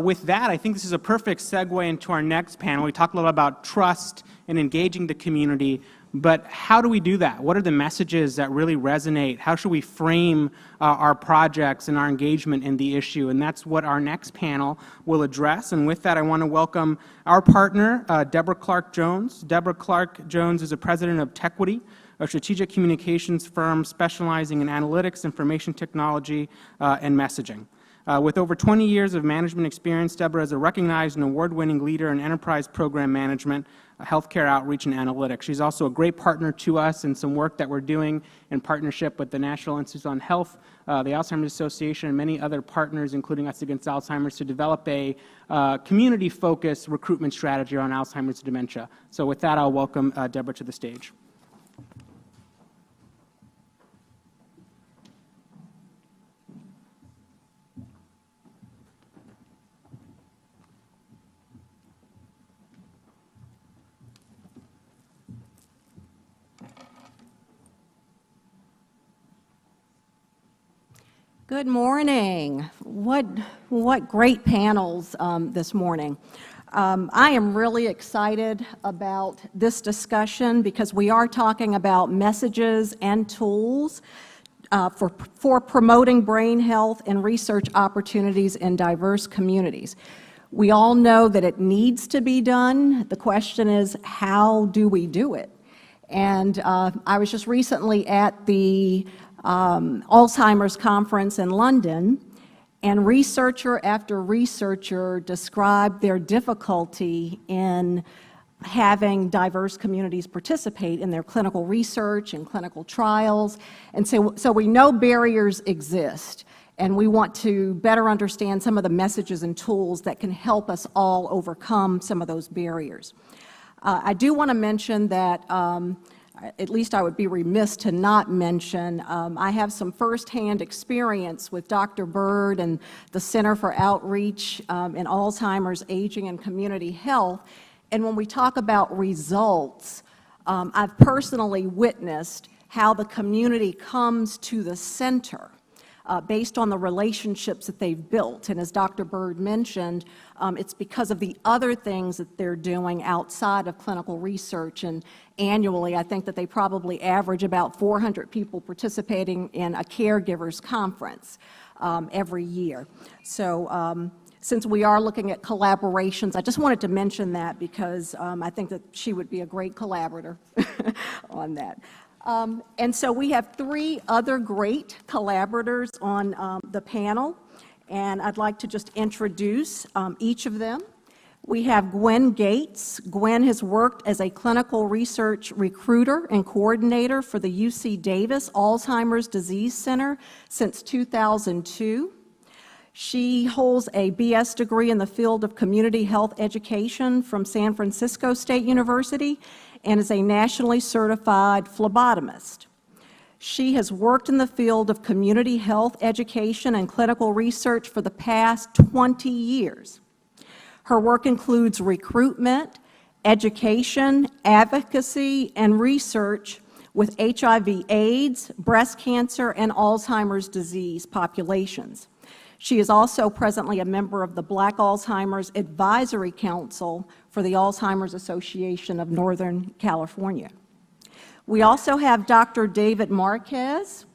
with that, I think this is a perfect segue into our next panel. We talked a little about trust and engaging the community, but how do we do that? What are the messages that really resonate? How should we frame our projects and our engagement in the issue? And that's what our next panel will address. And with that, I want to welcome our partner, Deborah Clark-Jones. Deborah Clark-Jones is a president of Tequity, a strategic communications firm specializing in analytics, information technology, and messaging. With over 20 years of management experience, Deborah is a recognized and award-winning leader in enterprise program management, healthcare outreach, and analytics. She's also a great partner to us in some work that we're doing in partnership with the National Institute on Health, the Alzheimer's Association, and many other partners, including Us Against Alzheimer's, to develop a community-focused recruitment strategy around Alzheimer's dementia. So with that, I'll welcome Deborah to the stage. Good morning. What great panels this morning. I am really excited about this discussion because we are talking about messages and tools for promoting brain health and research opportunities in diverse communities. We all know that it needs to be done. The question is, how do we do it? And I was just recently at the Alzheimer's conference in London, and researcher after researcher described their difficulty in having diverse communities participate in their clinical research and clinical trials. And so we know barriers exist, and we want to better understand some of the messages and tools that can help us all overcome some of those barriers. I do want to mention that at least I would be remiss to not mention, I have some firsthand experience with Dr. Bird and the Center for Outreach in Alzheimer's, Aging, and Community Health. And when we talk about results, I've personally witnessed how the community comes to the center based on the relationships that they've built. And as Dr. Bird mentioned, it's because of the other things that they're doing outside of clinical research. And annually, I think that they probably average about 400 people participating in a caregivers conference every year. So since we are looking at collaborations, I just wanted to mention that because I think that she would be a great collaborator on that. And so we have three other great collaborators on the panel, and I'd like to just introduce each of them. We have Gwyn Gates. Gwyn has worked as a clinical research recruiter and coordinator for the UC Davis Alzheimer's Disease Center since 2002. She holds a BS degree in the field of community health education from San Francisco State University and is a nationally certified phlebotomist. She has worked in the field of community health education and clinical research for the past 20 years. Her work includes recruitment, education, advocacy, and research with HIV/AIDS, breast cancer, and Alzheimer's disease populations. She is also presently a member of the Black Alzheimer's Advisory Council for the Alzheimer's Association of Northern California. We also have Dr. David Marquez.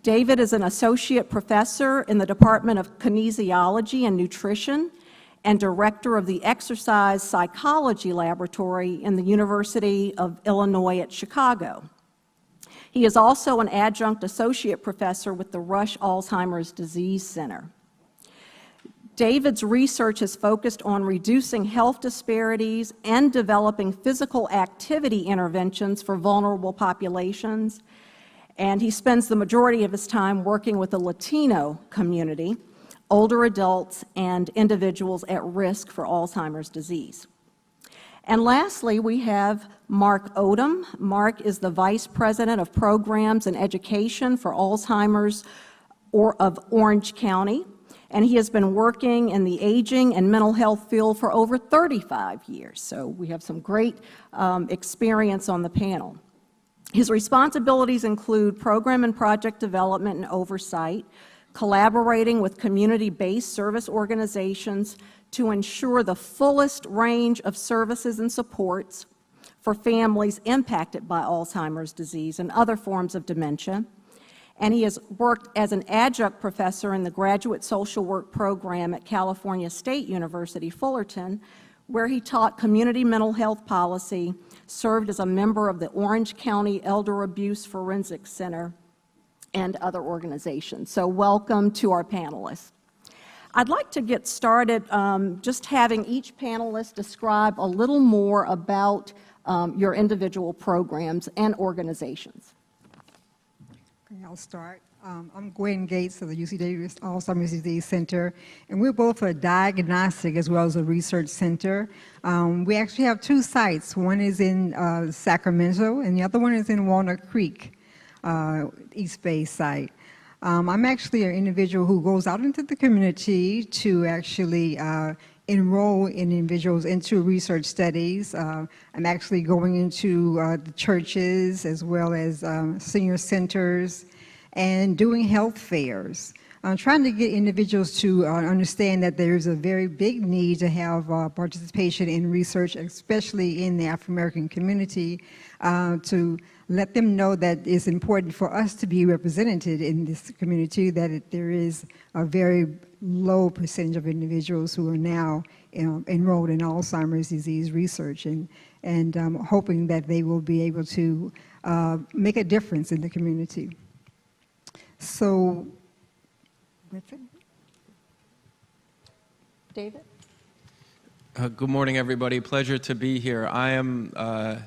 David is an associate professor in the Department of Kinesiology and Nutrition and director of the Exercise Psychology Laboratory in the University of Illinois at Chicago. He is also an adjunct associate professor with the Rush Alzheimer's Disease Center. David's research is focused on reducing health disparities and developing physical activity interventions for vulnerable populations, and he spends the majority of his time working with the Latino community, older adults, and individuals at risk for Alzheimer's disease. And lastly, we have Mark Odom. Mark is the Vice President of Programs and Education for Alzheimer's of Orange County, and he has been working in the aging and mental health field for over 35 years. So we have some great experience on the panel. His responsibilities include program and project development and oversight, collaborating with community-based service organizations to ensure the fullest range of services and supports for families impacted by Alzheimer's disease and other forms of dementia. And he has worked as an adjunct professor in the Graduate Social Work program at California State University, Fullerton, where he taught community mental health policy, served as a member of the Orange County Elder Abuse Forensic Center, and other organizations. So welcome to our panelists. I'd like to get started just having each panelist describe a little more about your individual programs and organizations. Okay, I'll start. I'm Gwyn Gates of the UC Davis Alzheimer's Disease Center, and we're both a diagnostic as well as a research center. We actually have two sites. One is in Sacramento, and the other one is in Walnut Creek, East Bay site. I'm actually an individual who goes out into the community to actually enroll in individuals into research studies. I'm actually going into the churches as well as senior centers and doing health fairs. I'm trying to get individuals to understand that there's a very big need to have participation in research, especially in the African American community, to let them know that it's important for us to be represented in this community, that there is a very low percentage of individuals who are now enrolled in Alzheimer's disease research, and hoping that they will be able to make a difference in the community. So, that's it. David? Good morning, everybody. Pleasure to be here. I am a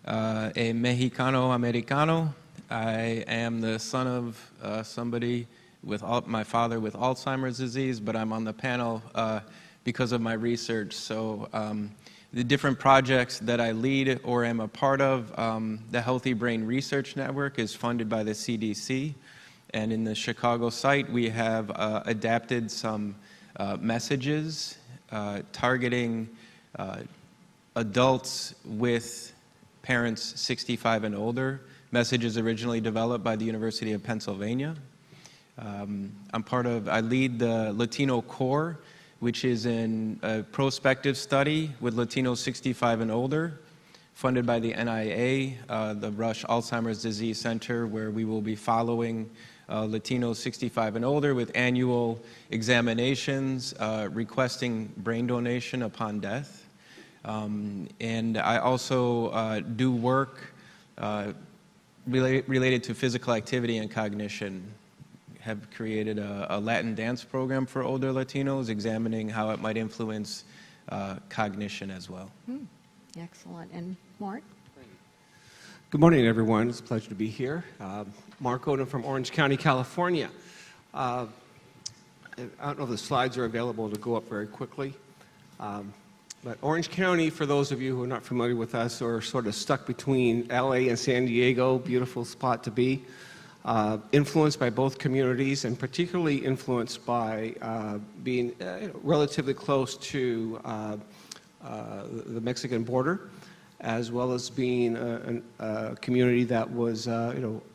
Mexicano-Americano. I am the son of somebody with my father with Alzheimer's disease, but I'm on the panel because of my research. So the different projects that I lead or am a part of, the Healthy Brain Research Network is funded by the CDC. And in the Chicago site, we have adapted some messages targeting adults with parents 65 and older, messages originally developed by the University of Pennsylvania. I lead the Latino Core, which is a prospective study with Latinos 65 and older, funded by the NIA, the Rush Alzheimer's Disease Center, where we will be following Latinos 65 and older with annual examinations, requesting brain donation upon death. And I also do work related to physical activity and cognition. Have created a Latin dance program for older Latinos, examining how it might influence cognition as well. Excellent. And Mark? Good morning, everyone. It's a pleasure to be here. Mark Odom from Orange County, California. I don't know if the slides are available to go up very quickly. But Orange County, for those of you who are not familiar with us, are sort of stuck between LA and San Diego, beautiful spot to be. Influenced by both communities, and particularly influenced by being relatively close to the Mexican border, as well as being a community that was,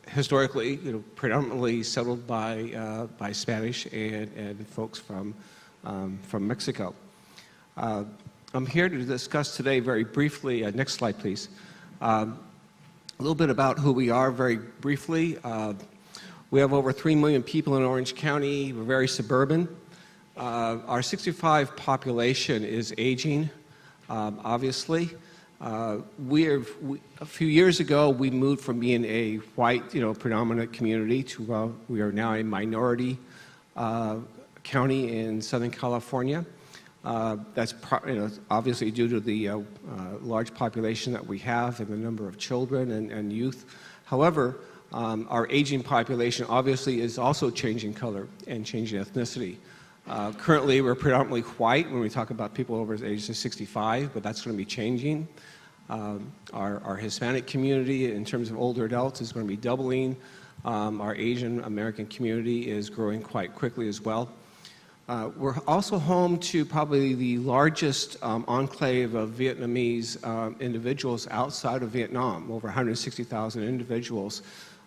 historically, predominantly settled by Spanish and folks from Mexico. I'm here to discuss today very briefly. Next slide, please. A little bit about who we are very briefly. We have over 3 million people in Orange County. We're very suburban. Our 65 population is aging, obviously. A few years ago, we moved from being a white, predominant community to we are now a minority county in Southern California. That's obviously due to the large population that we have and the number of children and youth. However, our aging population obviously is also changing color and changing ethnicity. Currently, we're predominantly white when we talk about people over the age of 65, but that's going to be changing. Our Hispanic community, in terms of older adults, is going to be doubling. Our Asian American community is growing quite quickly as well. We're also home to probably the largest enclave of Vietnamese individuals outside of Vietnam. Over 160,000 individuals,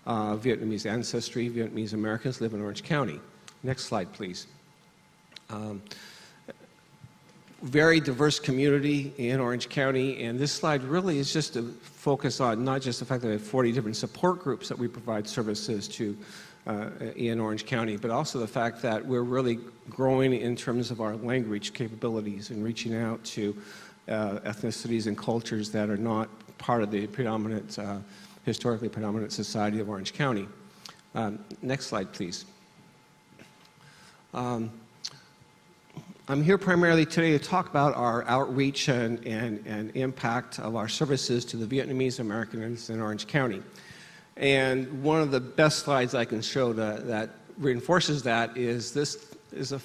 Vietnamese ancestry, Vietnamese Americans live in Orange County. Next slide, please. Very diverse community in Orange County, and this slide really is just to focus on not just the fact that we have 40 different support groups that we provide services to in Orange County, but also the fact that we're really growing in terms of our language capabilities and reaching out to ethnicities and cultures that are not part of the predominant, historically predominant society of Orange County. Next slide, please. I'm here primarily today to talk about our outreach and impact of our services to the Vietnamese Americans in Orange County. And one of the best slides I can show that reinforces that is this is a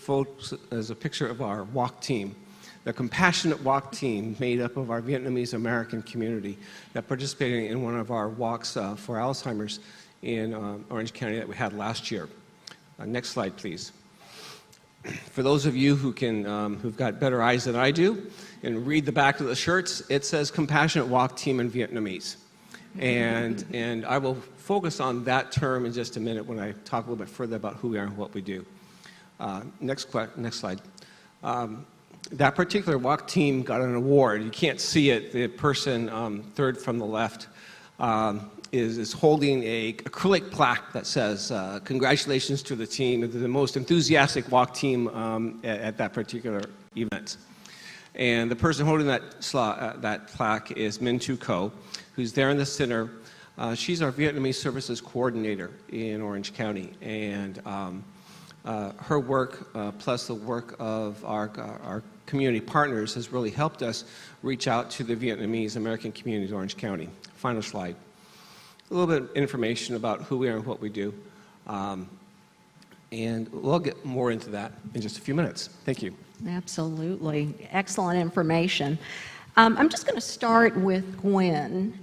picture of our walk team, the compassionate walk team made up of our Vietnamese American community that participated in one of our walks for Alzheimer's in Orange County that we had last year. Next slide, please. For those of you who can, who've got better eyes than I do, and read the back of the shirts, it says Compassionate Walk Team in Vietnamese. And I will focus on that term in just a minute when I talk a little bit further about who we are and what we do. Next slide. That particular walk team got an award. You can't see it. The person third from the left is holding a acrylic plaque that says, congratulations to the team, the most enthusiastic walk team at that particular event. And the person holding that plaque is Min Tu Co, who's there in the center. She's our Vietnamese Services Coordinator in Orange County. And her work, plus the work of our community partners, has really helped us reach out to the Vietnamese American community in Orange County. Final slide. A little bit of information about who we are and what we do. And we'll get more into that in just a few minutes. Thank you. Absolutely. Excellent information. I'm just going to start with Gwyn.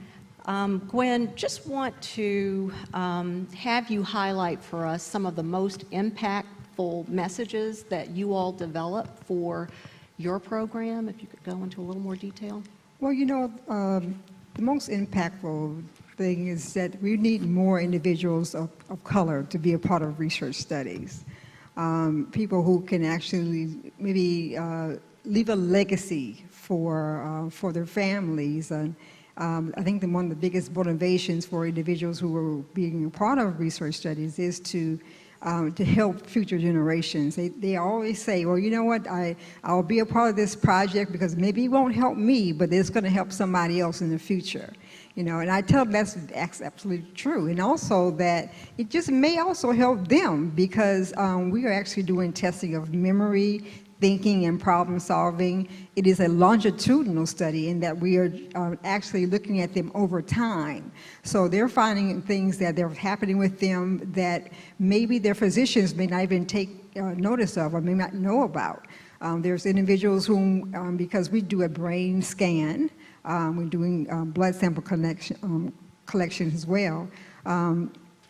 Gwyn, just want to have you highlight for us some of the most impactful messages that you all develop for your program, if you could go into a little more detail. Well, you know, the most impactful thing is that we need more individuals of color to be a part of research studies. People who can actually maybe leave a legacy for their families. And I think that one of the biggest motivations for individuals who are being a part of research studies is to help future generations. They always say, well, you know what, I'll be a part of this project because maybe it won't help me, but it's going to help somebody else in the future. You know, and I tell them that's absolutely true. And also that it just may also help them because we are actually doing testing of memory, thinking, and problem solving. It is a longitudinal study in that we are actually looking at them over time. So they're finding things that are happening with them that maybe their physicians may not even take notice of or may not know about. There's individuals whom, because we do a brain scan, we're doing blood sample collection as well.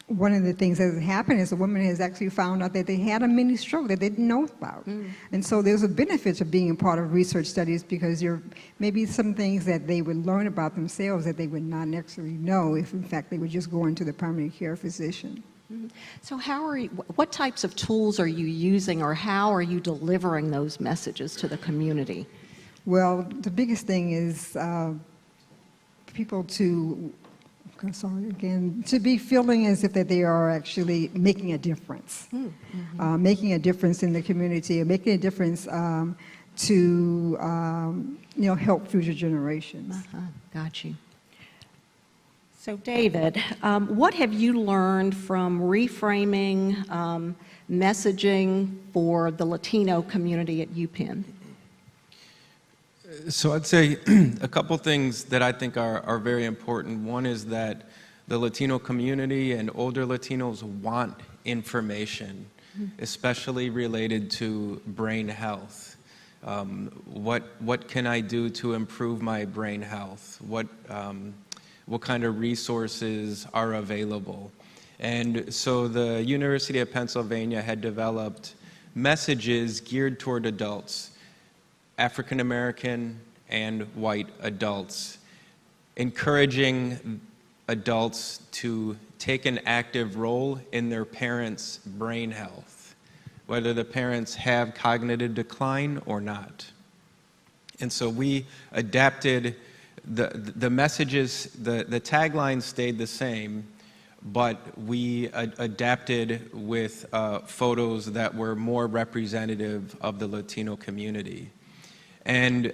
One of the things that has happened is a woman has actually found out that they had a mini stroke that they didn't know about. And so there's a benefit of being a part of research studies because there may be some things that they would learn about themselves that they would not necessarily know if in fact they would just go into the primary care physician. So what types of tools are you using or how are you delivering those messages to the community? Well, the biggest thing is people to be feeling as if that they are actually making a difference, making a difference in the community, making a difference to help future generations. Got you. So David, what have you learned from reframing messaging for the Latino community at UPenn? So I'd say a couple things that I think are very important. One is that the Latino community and older Latinos want information, especially related to brain health. What can I do to improve my brain health? What kind of resources are available? And so the University of Pennsylvania had developed messages geared toward adults, African American and white adults, encouraging adults to take an active role in their parents' brain health. whether the parents have cognitive decline or not. And so we adapted the messages, the tagline stayed the same, but we adapted with photos that were more representative of the Latino community. And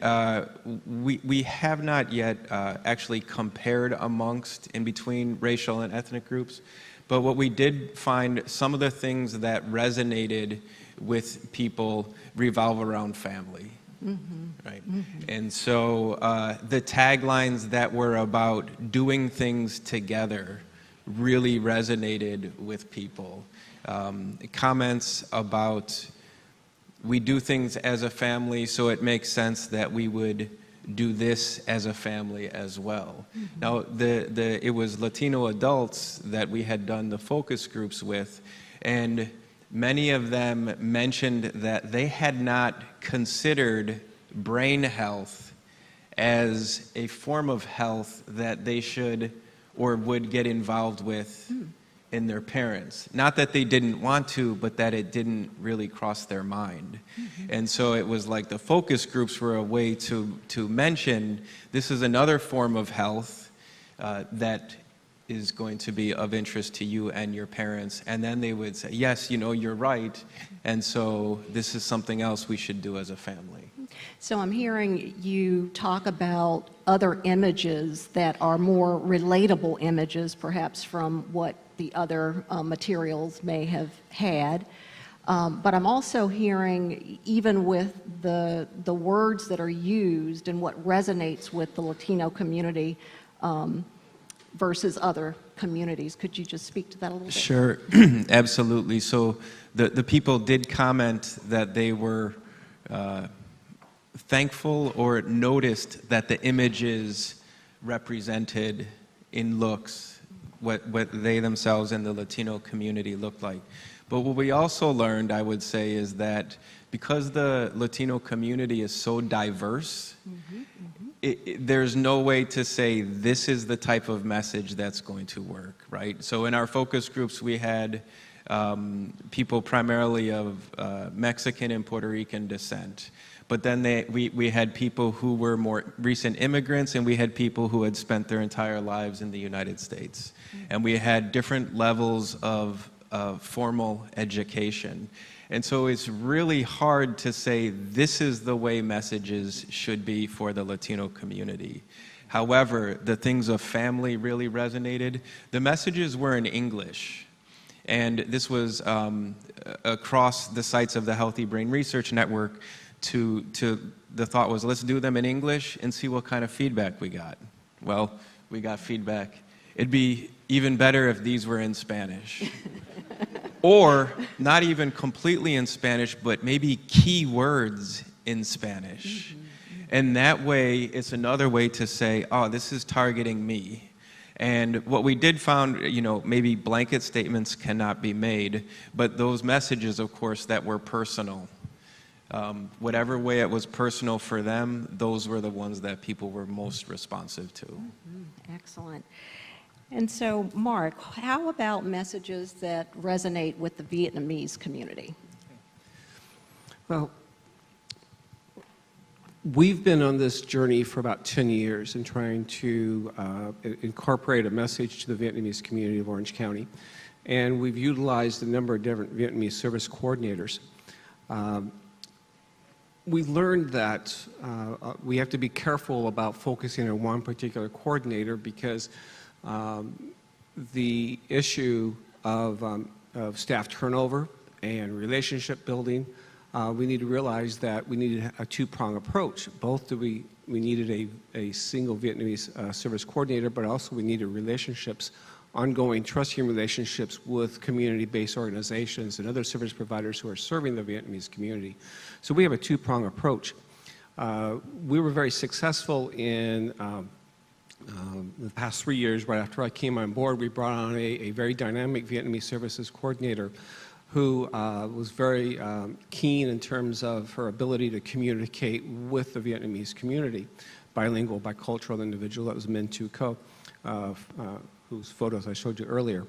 we have not yet actually compared in between racial and ethnic groups, but what we did find, some of the things that resonated with people revolve around family. Right? And so the taglines that were about doing things together really resonated with people. Comments about, we do things as a family, so it makes sense that we would do this as a family as well. Now, it was Latino adults that we had done the focus groups with, and many of them mentioned that they had not considered brain health as a form of health that they should or would get involved with in their parents. Not that they didn't want to, but that it didn't really cross their mind. And so it was like the focus groups were a way to mention this is another form of health that is going to be of interest to you and your parents. And then they would say, yes, you know, you're right. And so this is something else we should do as a family. So I'm hearing you talk about other images that are more relatable images, perhaps from what the other materials may have had. But I'm also hearing, even with the words that are used and what resonates with the Latino community versus other communities. Could you just speak to that a little bit? Sure, absolutely. So the people did comment that they were thankful or noticed that the images represented in looks what they themselves and the Latino community looked like. But what we also learned, I would say, is that because the Latino community is so diverse, there's no way to say this is the type of message that's going to work, right? So in our focus groups, we had people primarily of Mexican and Puerto Rican descent. But then we had people who were more recent immigrants, and we had people who had spent their entire lives in the United States. And we had different levels of formal education. And so it's really hard to say this is the way messages should be for the Latino community. However, the things of family really resonated. The messages were in English. And this was across the sites of the Healthy Brain Research Network. The thought was, let's do them in English and see what kind of feedback we got. Well, we got feedback. It'd be even better if these were in Spanish. Or not even completely in Spanish, but maybe key words in Spanish. And that way, it's another way to say, oh, this is targeting me. And what we did found, you know, maybe blanket statements cannot be made, but those messages, of course, that were personal. Whatever way it was personal for them, those were the ones that people were most responsive to. Excellent. And so, Mark, how about messages that resonate with the Vietnamese community? Well, we've been on this journey for about 10 years in trying to incorporate a message to the Vietnamese community of Orange County. And we've utilized a number of different Vietnamese service coordinators. We learned that we have to be careful about focusing on one particular coordinator because the issue of staff turnover and relationship building, we need to realize that we needed a two-prong approach. Both we needed a single Vietnamese service coordinator, but also we needed relationships, ongoing trusting relationships with community-based organizations and other service providers who are serving the Vietnamese community. So we have a two-prong approach. We were very successful in the past 3 years. Right after I came on board, we brought on a very dynamic Vietnamese services coordinator who was very keen in terms of her ability to communicate with the Vietnamese community. Bilingual, bicultural individual, that was Minh Tu Co, whose photos I showed you earlier.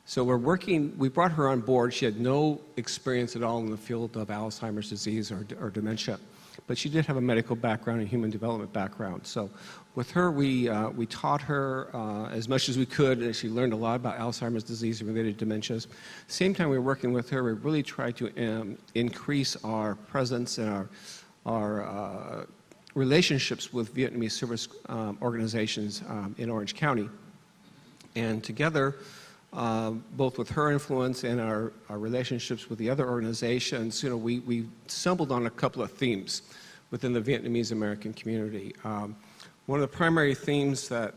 So we brought her on board. She had no experience at all in the field of Alzheimer's disease or dementia, but she did have a medical background and human development background. So with her, we taught her as much as we could, and she learned a lot about Alzheimer's disease and related dementias. Same time we were working with her, we really tried to increase our presence and our relationships with Vietnamese service organizations in Orange County. And together, both with her influence and our relationships with the other organizations, we stumbled on a couple of themes within the Vietnamese American community. One of the primary themes that,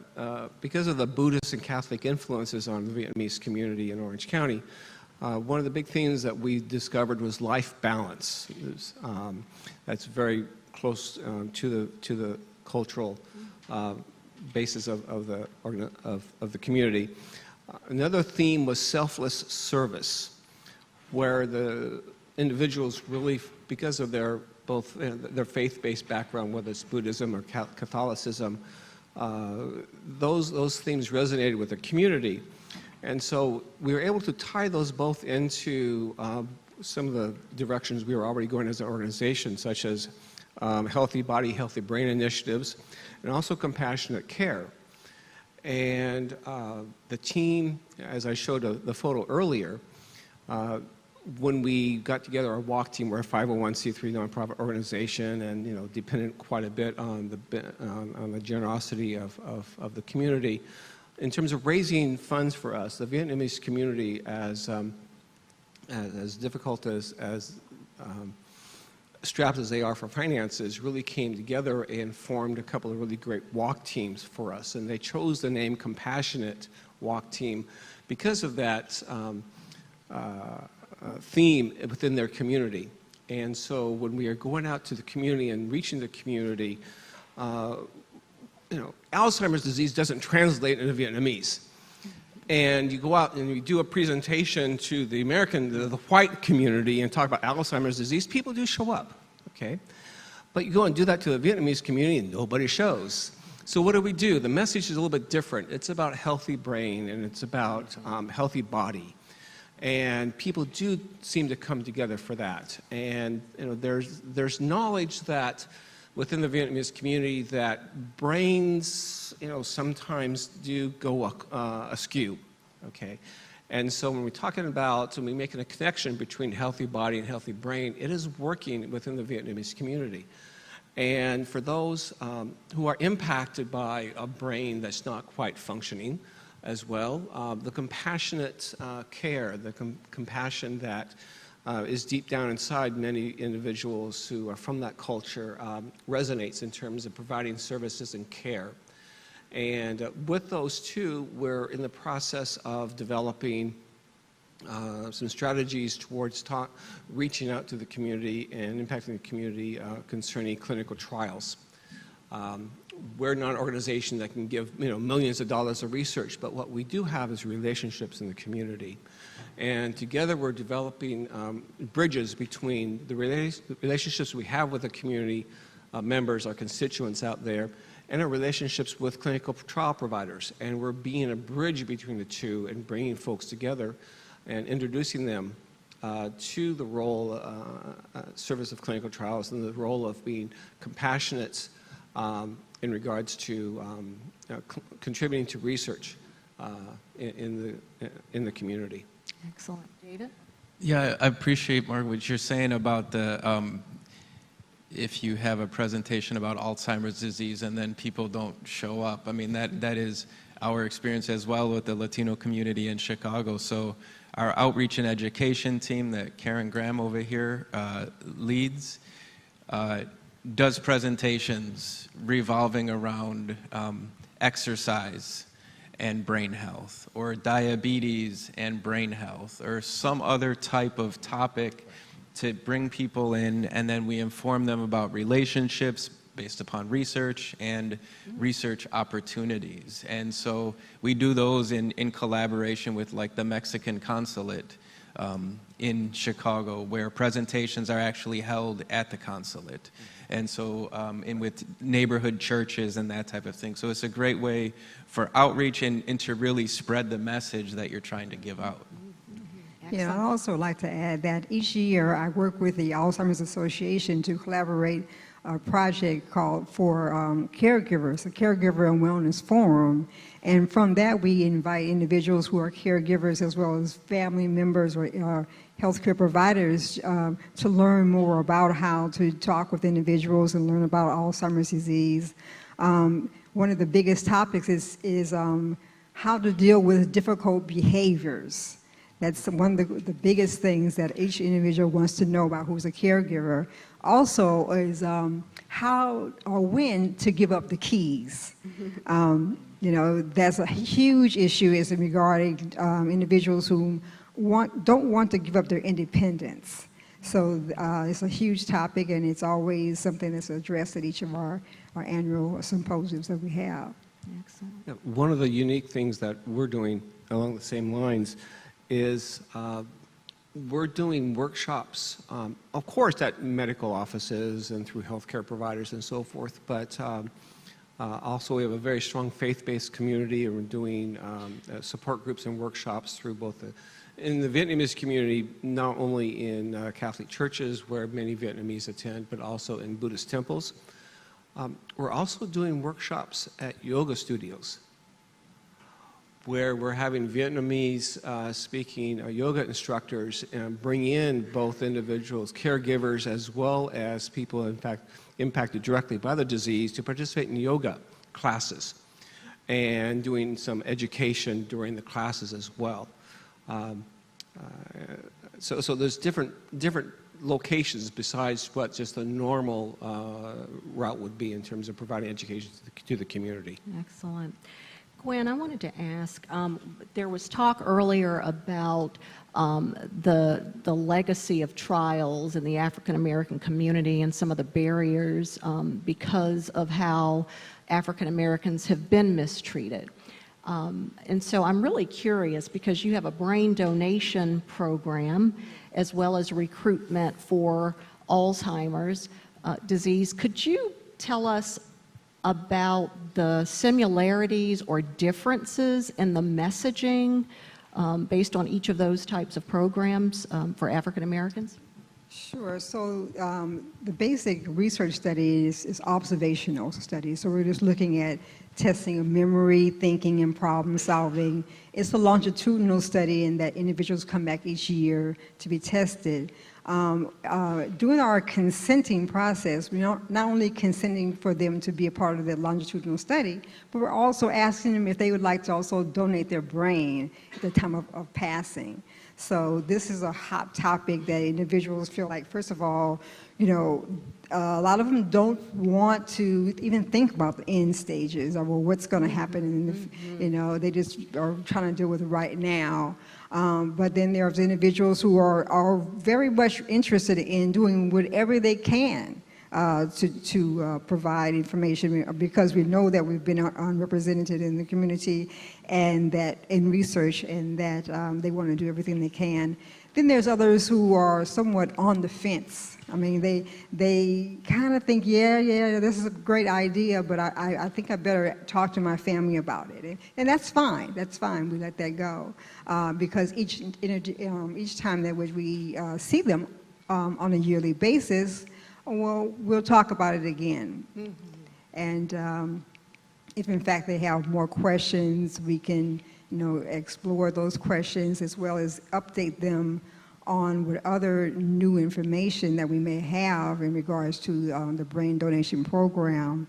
because of the Buddhist and Catholic influences on the Vietnamese community in Orange County, one of the big themes that we discovered was life balance. That's very close to the cultural basis of the community. Another theme was selfless service, where the individuals really, because of their their faith-based background, whether it's Buddhism or Catholicism, those themes resonated with the community. And so we were able to tie those both into some of the directions we were already going as an organization, such as healthy body, healthy brain initiatives, and also compassionate care. And the team, as I showed the photo earlier, when we got together our walk team, we're a 501c3 nonprofit organization, and dependent quite a bit on the generosity of the community. In terms of raising funds for us, the Vietnamese community, as difficult as strapped as they are for finances, really came together and formed a couple of really great walk teams for us. And they chose the name Compassionate Walk Team because of that theme within their community. And so when we are going out to the community and reaching the community, Alzheimer's disease doesn't translate into Vietnamese. And you go out and you do a presentation to the white community and talk about Alzheimer's disease, people do show up, okay? But you go and do that to the Vietnamese community and nobody shows. So what do? The message is a little bit different. It's about healthy brain and it's about healthy body. And people do seem to come together for that. And there's knowledge that within the Vietnamese community that brains, sometimes do go askew, okay? And so when we're making a connection between healthy body and healthy brain, it is working within the Vietnamese community. And for those who are impacted by a brain that's not quite functioning as well, the compassionate care, the compassion that is deep down inside many individuals who are from that culture resonates in terms of providing services and care. And with those two, we're in the process of developing some strategies towards reaching out to the community and impacting the community concerning clinical trials. We're not an organization that can give millions of dollars of research, but what we do have is relationships in the community. And together we're developing bridges between the relationships we have with the community members, our constituents out there, and our relationships with clinical trial providers. And we're being a bridge between the two and bringing folks together and introducing them to the role, service of clinical trials, and the role of being compassionate in regards to contributing to research in the community. Excellent. Jada? Yeah, I appreciate, Mark, what you're saying about if you have a presentation about Alzheimer's disease and then people don't show up. I mean, that is our experience as well with the Latino community in Chicago. So our outreach and education team that Karen Graham over here leads does presentations revolving around exercise and brain health, or diabetes and brain health, or some other type of topic to bring people in, and then we inform them about relationships based upon research and research opportunities. And so we do those in collaboration with like the Mexican consulate in Chicago, where presentations are actually held at the consulate. And so, and with neighborhood churches and that type of thing. So it's a great way for outreach and to really spread the message that you're trying to give out. Yeah, I'd also like to add that each year I work with the Alzheimer's Association to collaborate a project called for caregivers, a Caregiver and Wellness Forum. And from that, we invite individuals who are caregivers as well as family members or healthcare providers to learn more about how to talk with individuals and learn about Alzheimer's disease. One of the biggest topics is how to deal with difficult behaviors. That's one of the biggest things that each individual wants to know about who's a caregiver. Also is how or when to give up the keys. You know, that's a huge issue is regarding individuals who don't want to give up their independence. So it's a huge topic, and it's always something that's addressed at each of our annual symposiums that we have. Excellent. Yeah, one of the unique things that we're doing along the same lines is we're doing workshops, of course, at medical offices and through healthcare providers and so forth, but also we have a very strong faith-based community, and we're doing support groups and workshops through both in the Vietnamese community, not only in Catholic churches where many Vietnamese attend, but also in Buddhist temples. We're also doing workshops at yoga studios, where we're having Vietnamese speaking yoga instructors and bring in both individuals, caregivers, as well as people, in fact, impacted directly by the disease to participate in yoga classes and doing some education during the classes as well. So there's different locations besides what just a normal route would be in terms of providing education to the community. Excellent. Gwen, I wanted to ask, there was talk earlier about the legacy of trials in the African American community and some of the barriers because of how African Americans have been mistreated. And so I'm really curious, because you have a brain donation program as well as recruitment for Alzheimer's disease. Could you tell us about the similarities or differences in the messaging based on each of those types of programs for African Americans? Sure. So the basic research study is observational study. So we're just looking at testing of memory, thinking, and problem solving. It's a longitudinal study in that individuals come back each year to be tested. During our consenting process, we're not only consenting for them to be a part of the longitudinal study, but we're also asking them if they would like to also donate their brain at the time of passing. So this is a hot topic that individuals feel like, first of all, you know, a lot of them don't want to even think about the end stages or well, what's going to happen. And you know, they just are trying to deal with it right now. But then there's individuals who are very much interested in doing whatever they can to provide information, because we know that we've been unrepresented in the community and that in research, and that they want to do everything they can. Then there's others who are somewhat on the fence. I mean, they kind of think, yeah, this is a great idea, but I think I better talk to my family about it. And that's fine. That's fine. We let that go because each time that we see them on a yearly basis, well, we'll talk about it again. Mm-hmm. And if in fact they have more questions, we can, you know, explore those questions as well as update them on what other new information that we may have in regards to the brain donation program.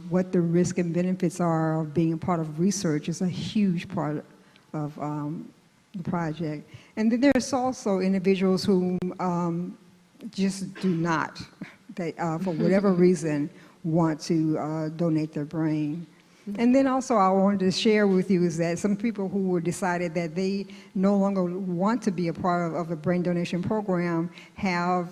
What the risks and benefits are of being a part of research is a huge part of the project. And then there's also individuals who just do not, for whatever reason, want to donate their brain. And then also I wanted to share with you is that some people who were decided that they no longer want to be a part of the brain donation program have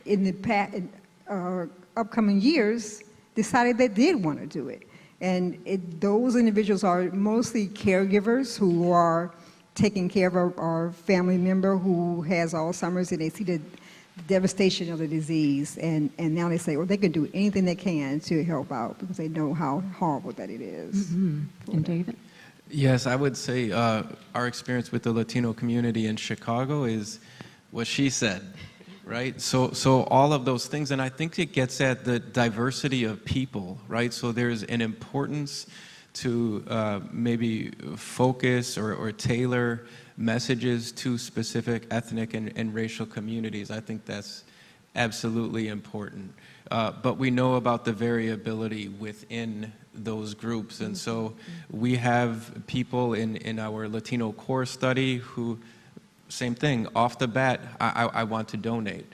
in the upcoming years decided they did want to do it. And those individuals are mostly caregivers who are taking care of our family member who has Alzheimer's, and they see the devastation of the disease, and now they say, well, they can do anything they can to help out because they know how horrible that it is. And David? Yes, I would say our experience with the Latino community in Chicago is what she said, right? So all of those things, and I think it gets at the diversity of people, right? So there's an importance to maybe focus or tailor messages to specific ethnic and racial communities. I think that's absolutely important. But we know about the variability within those groups. And so we have people in our Latino core study who, same thing, off the bat, I want to donate.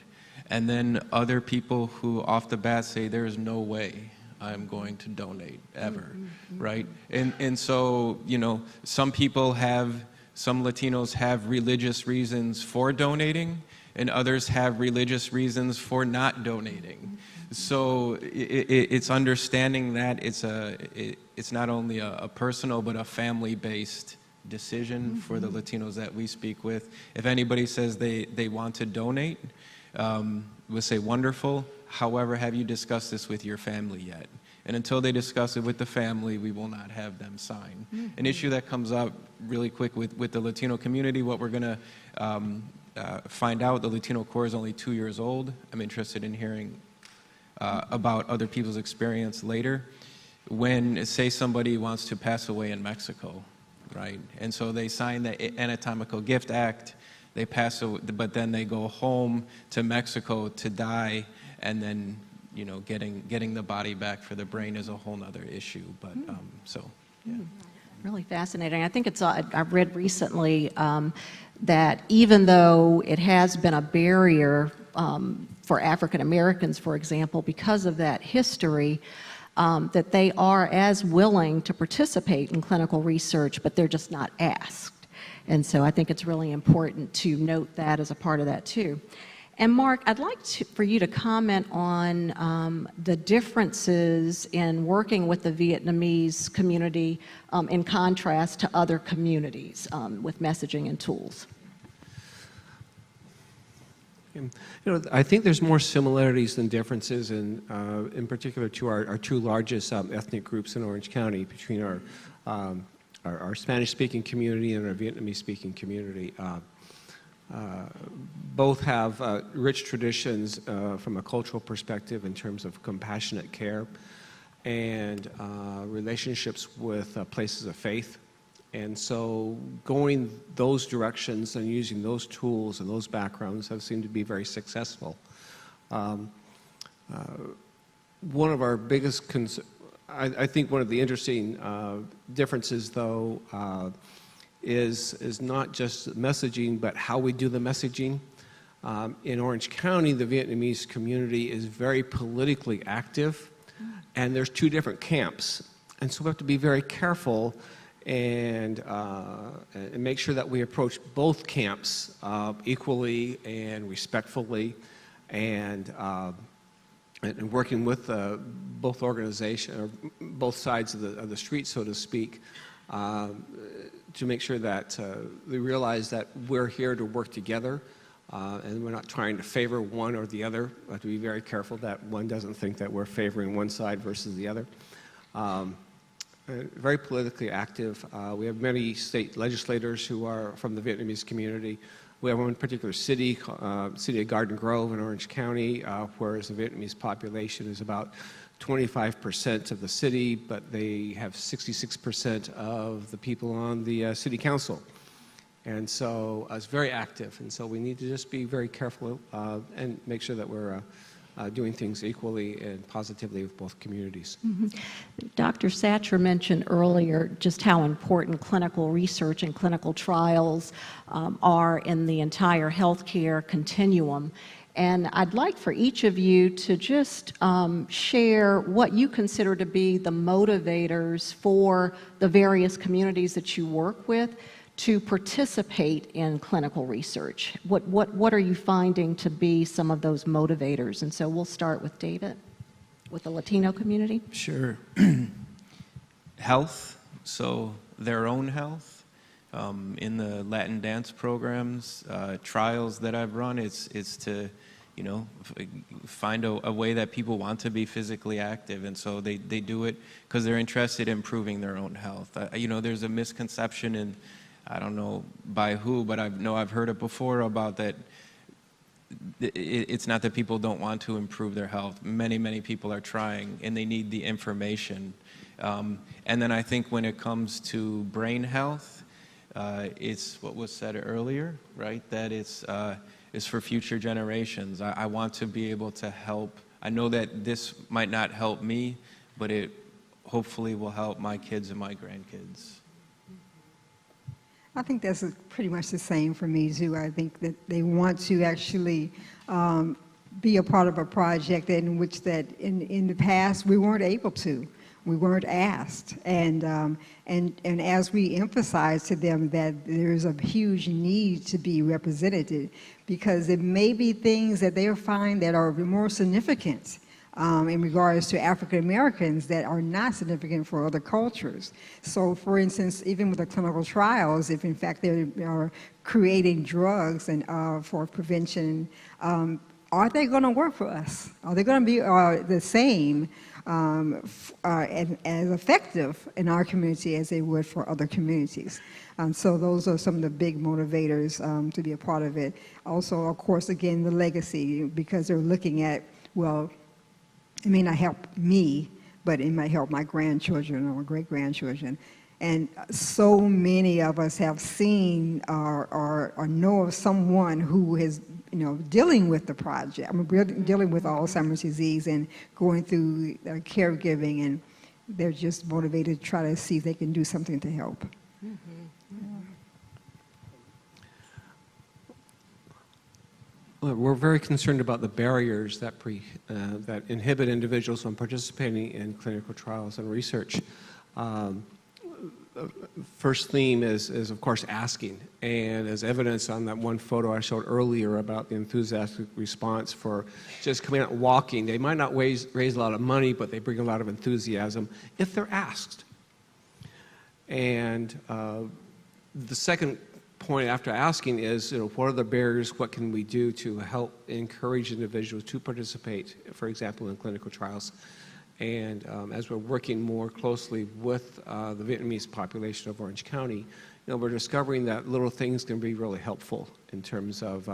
And then other people who off the bat say, there is no way I'm going to donate ever, right? And so, you know, some Latinos have religious reasons for donating, and others have religious reasons for not donating. So it's understanding that it's not only a personal but a family-based decision for the Latinos that we speak with. If anybody says they want to donate, we'll say, wonderful. However, have you discussed this with your family yet? And until they discuss it with the family, we will not have them sign. An issue that comes up really quick with the Latino community, what we're going to find out, the Latino core is only 2 years old. I'm interested in hearing about other people's experience later. When, say, somebody wants to pass away in Mexico, right? And so they sign the Anatomical Gift Act, they pass away, but then they go home to Mexico to die, and then, you know, getting the body back for the brain is a whole nother issue. But yeah. Really fascinating. I think it's, I read recently that even though it has been a barrier for African Americans, for example, because of that history, that they are as willing to participate in clinical research, but they're just not asked. And so I think it's really important to note that as a part of that too. And Mark, I'd like for you to comment on the differences in working with the Vietnamese community in contrast to other communities with messaging and tools. You know, I think there's more similarities than differences, in particular to our two largest ethnic groups in Orange County, between our Spanish-speaking community and our Vietnamese-speaking community. Both have rich traditions from a cultural perspective in terms of compassionate care and relationships with places of faith. And so going those directions and using those tools and those backgrounds have seemed to be very successful. One of our biggest I think one of the interesting differences, though, is not just messaging, but how we do the messaging. In Orange County, the Vietnamese community is very politically active, and there's two different camps. And so we have to be very careful and make sure that we approach both camps equally and respectfully, and working with both organizations, or both sides of the street, so to speak, to make sure that they realize that we're here to work together, and we're not trying to favor one or the other. We have to be very careful that one doesn't think that we're favoring one side versus the other. Very politically active. We have many state legislators who are from the Vietnamese community. We have one particular city, city of Garden Grove in Orange County, whereas the Vietnamese population is about 25% of the city, but they have 66% of the people on the city council. And so it's very active. And so we need to just be very careful and make sure that we're doing things equally and positively with both communities. Dr. Satcher mentioned earlier just how important clinical research and clinical trials are in the entire healthcare continuum. And I'd like for each of you to just share what you consider to be the motivators for the various communities that you work with to participate in clinical research. What are you finding to be some of those motivators? And so we'll start with David, with the Latino community. Sure. Health, so their own health, in the Latin dance programs, trials that I've run. It's to, you know, find a way that people want to be physically active, and so they do it because they're interested in improving their own health. You know, there's a misconception, and I don't know by who, but I've heard it before about that. It's not that people don't want to improve their health. Many people are trying, and they need the information. And then I think when it comes to brain health, it's what was said earlier, right? That it's for future generations. I want to be able to help. I know that this might not help me, but it hopefully will help my kids and my grandkids. I think that's pretty much the same for me too. I think that they want to actually be a part of a project in which that in the past we weren't able to. We weren't asked, and as we emphasize to them that there's a huge need to be represented, because it may be things that they'll find that are more significant in regards to African Americans that are not significant for other cultures. So, for instance, even with the clinical trials, if in fact they are creating drugs and for prevention, are they going to work for us? Are they going to be the same? As effective in our community as they would for other communities. So those are some of the big motivators to be a part of it. Also, of course, again, the legacy, because they're looking at, well, it may not help me, but it might help my grandchildren or great-grandchildren. And so many of us have seen or know of someone who is, you know, dealing with the project. I'm dealing with Alzheimer's disease and going through caregiving, and they're just motivated to try to see if they can do something to help. Mm-hmm. Well, we're very concerned about the barriers that that inhibit individuals from participating in clinical trials and research. First theme is of course asking, and as evidence on that one photo I showed earlier about the enthusiastic response for just coming out and walking. They might not raise a lot of money, but they bring a lot of enthusiasm if they're asked. And the second point after asking is, you know, what are the barriers? What can we do to help encourage individuals to participate, for example, in clinical trials? And as we're working more closely with the Vietnamese population of Orange County, you know, we're discovering that little things can be really helpful in terms of,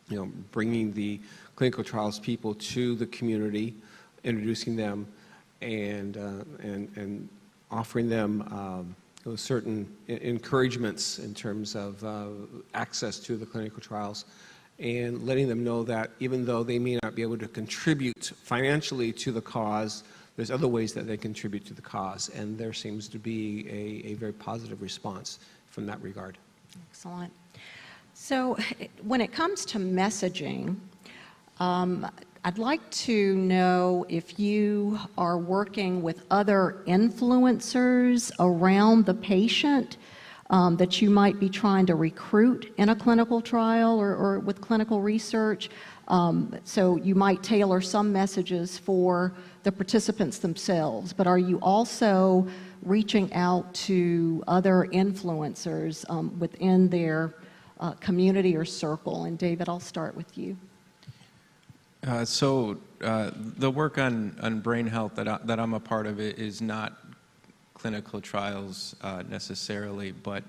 you know, bringing the clinical trials people to the community, introducing them, and offering them you know, certain encouragements in terms of access to the clinical trials, and letting them know that even though they may not be able to contribute financially to the cause, there's other ways that they contribute to the cause, and there seems to be a very positive response from that regard. Excellent. So when it comes to messaging, I'd like to know if you are working with other influencers around the patient that you might be trying to recruit in a clinical trial or with clinical research. So you might tailor some messages for the participants themselves, but are you also reaching out to other influencers within their community or circle? And David, I'll start with you. The work on brain health that I'm a part of it is not clinical trials necessarily, but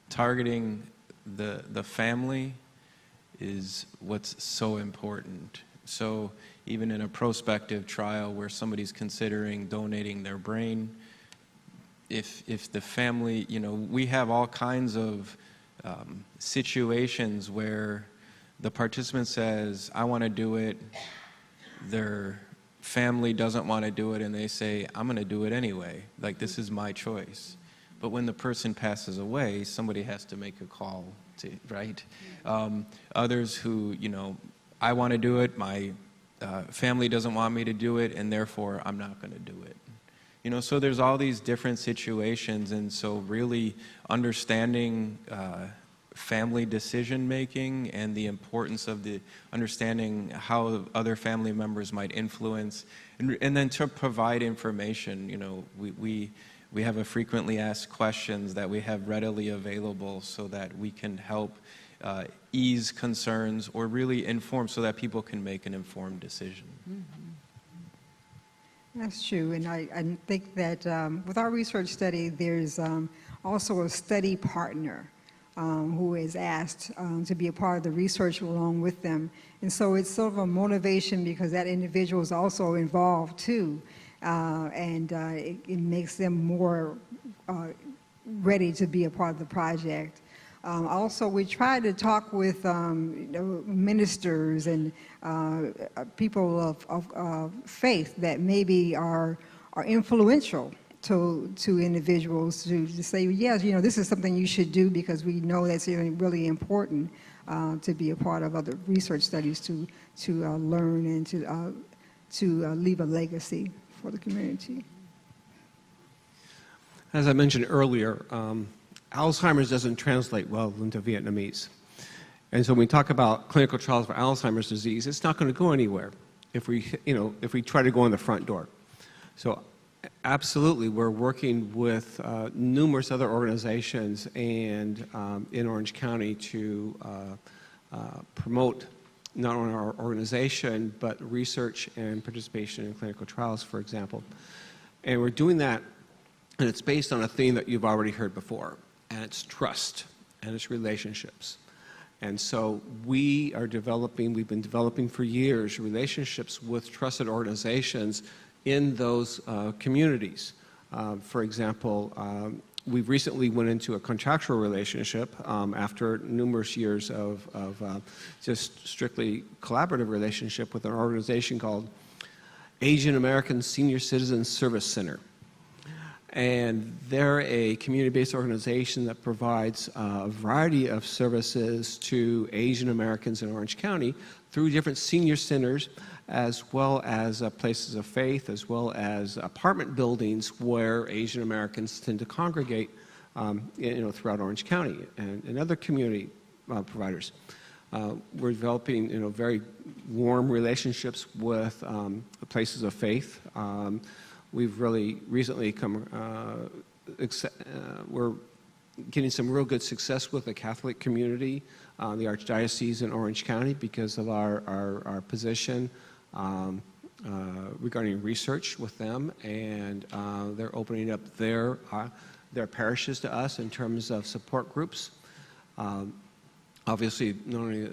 targeting the family is what's so important. So even in a prospective trial where somebody's considering donating their brain, if the family, you know, we have all kinds of situations where the participant says, I want to do it, their family doesn't want to do it, and they say, I'm going to do it anyway. Like, this is my choice. But when the person passes away, somebody has to make a call, right? Others who, you know, I want to do it, my family doesn't want me to do it, and therefore I'm not going to do it. You know, so there's all these different situations, and so really understanding family decision making and the importance of the understanding how other family members might influence, and then to provide information. You know, we We have a frequently asked questions that we have readily available so that we can help ease concerns or really inform so that people can make an informed decision. That's true, and I think that with our research study, there's also a study partner who is asked to be a part of the research along with them. And so it's sort of a motivation because that individual is also involved too, and it makes them more ready to be a part of the project. Also, we try to talk with ministers and people of faith that maybe are influential to individuals to say, yes, this is something you should do because we know that's really important to be a part of other research studies to learn and to leave a legacy for the community. As I mentioned earlier, Alzheimer's doesn't translate well into Vietnamese. And so when we talk about clinical trials for Alzheimer's disease, it's not going to go anywhere if we try to go in the front door. So absolutely, we're working with numerous other organizations and in Orange County to promote not only our organization, but research and participation in clinical trials, for example. And we're doing that, and it's based on a theme that you've already heard before, and it's trust, and it's relationships. And so we've been developing for years relationships with trusted organizations in those communities. For example, we've recently went into a contractual relationship after numerous years of just strictly collaborative relationship with an organization called Asian American Senior Citizens Service Center. And they're a community-based organization that provides a variety of services to Asian Americans in Orange County through different senior centers, as well as places of faith, as well as apartment buildings where Asian Americans tend to congregate throughout Orange County and other community providers. We're developing very warm relationships with places of faith. We've really recently we're getting some real good success with the Catholic community, the Archdiocese in Orange County, because of our position regarding research with them, and they're opening up their parishes to us in terms of support groups. Obviously, not only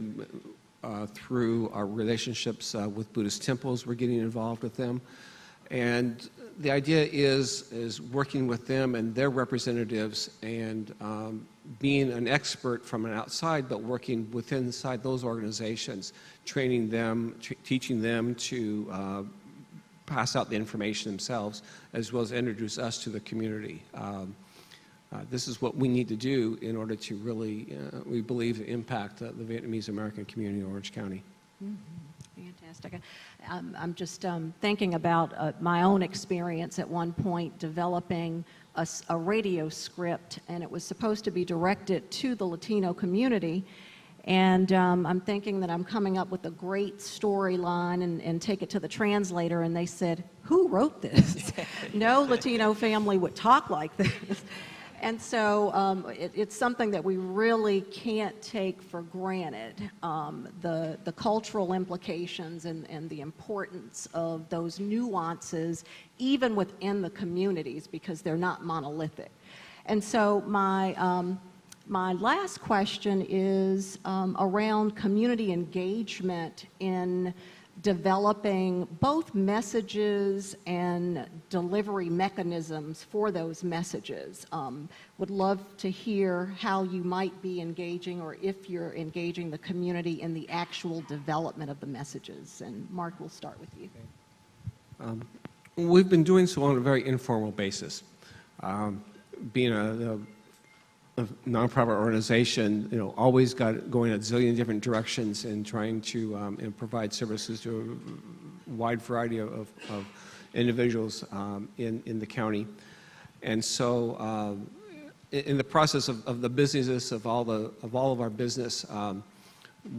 through our relationships with Buddhist temples, we're getting involved with them. And the idea is working with them and their representatives and being an expert from an outside, but working inside those organizations, training them, teaching them to pass out the information themselves, as well as introduce us to the community. This is what we need to do in order to really, we believe, impact the Vietnamese American community in Orange County. Mm-hmm. Fantastic. I'm just thinking about my own experience at one point developing a radio script, and it was supposed to be directed to the Latino community. And I'm thinking that I'm coming up with a great storyline and take it to the translator, and they said, "Who wrote this?" No Latino family would talk like this. And so it's something that we really can't take for granted, the cultural implications and the importance of those nuances, even within the communities, because they're not monolithic. And so my last question is around community engagement in developing both messages and delivery mechanisms for those messages. Would love to hear how you might be engaging, or if you're engaging the community in the actual development of the messages. And Mark, we'll start with you. We've been doing so on a very informal basis. Being a nonprofit organization, always got going a zillion different directions and trying to provide services to a wide variety of individuals in the county. And so in the process of the business of all of our business,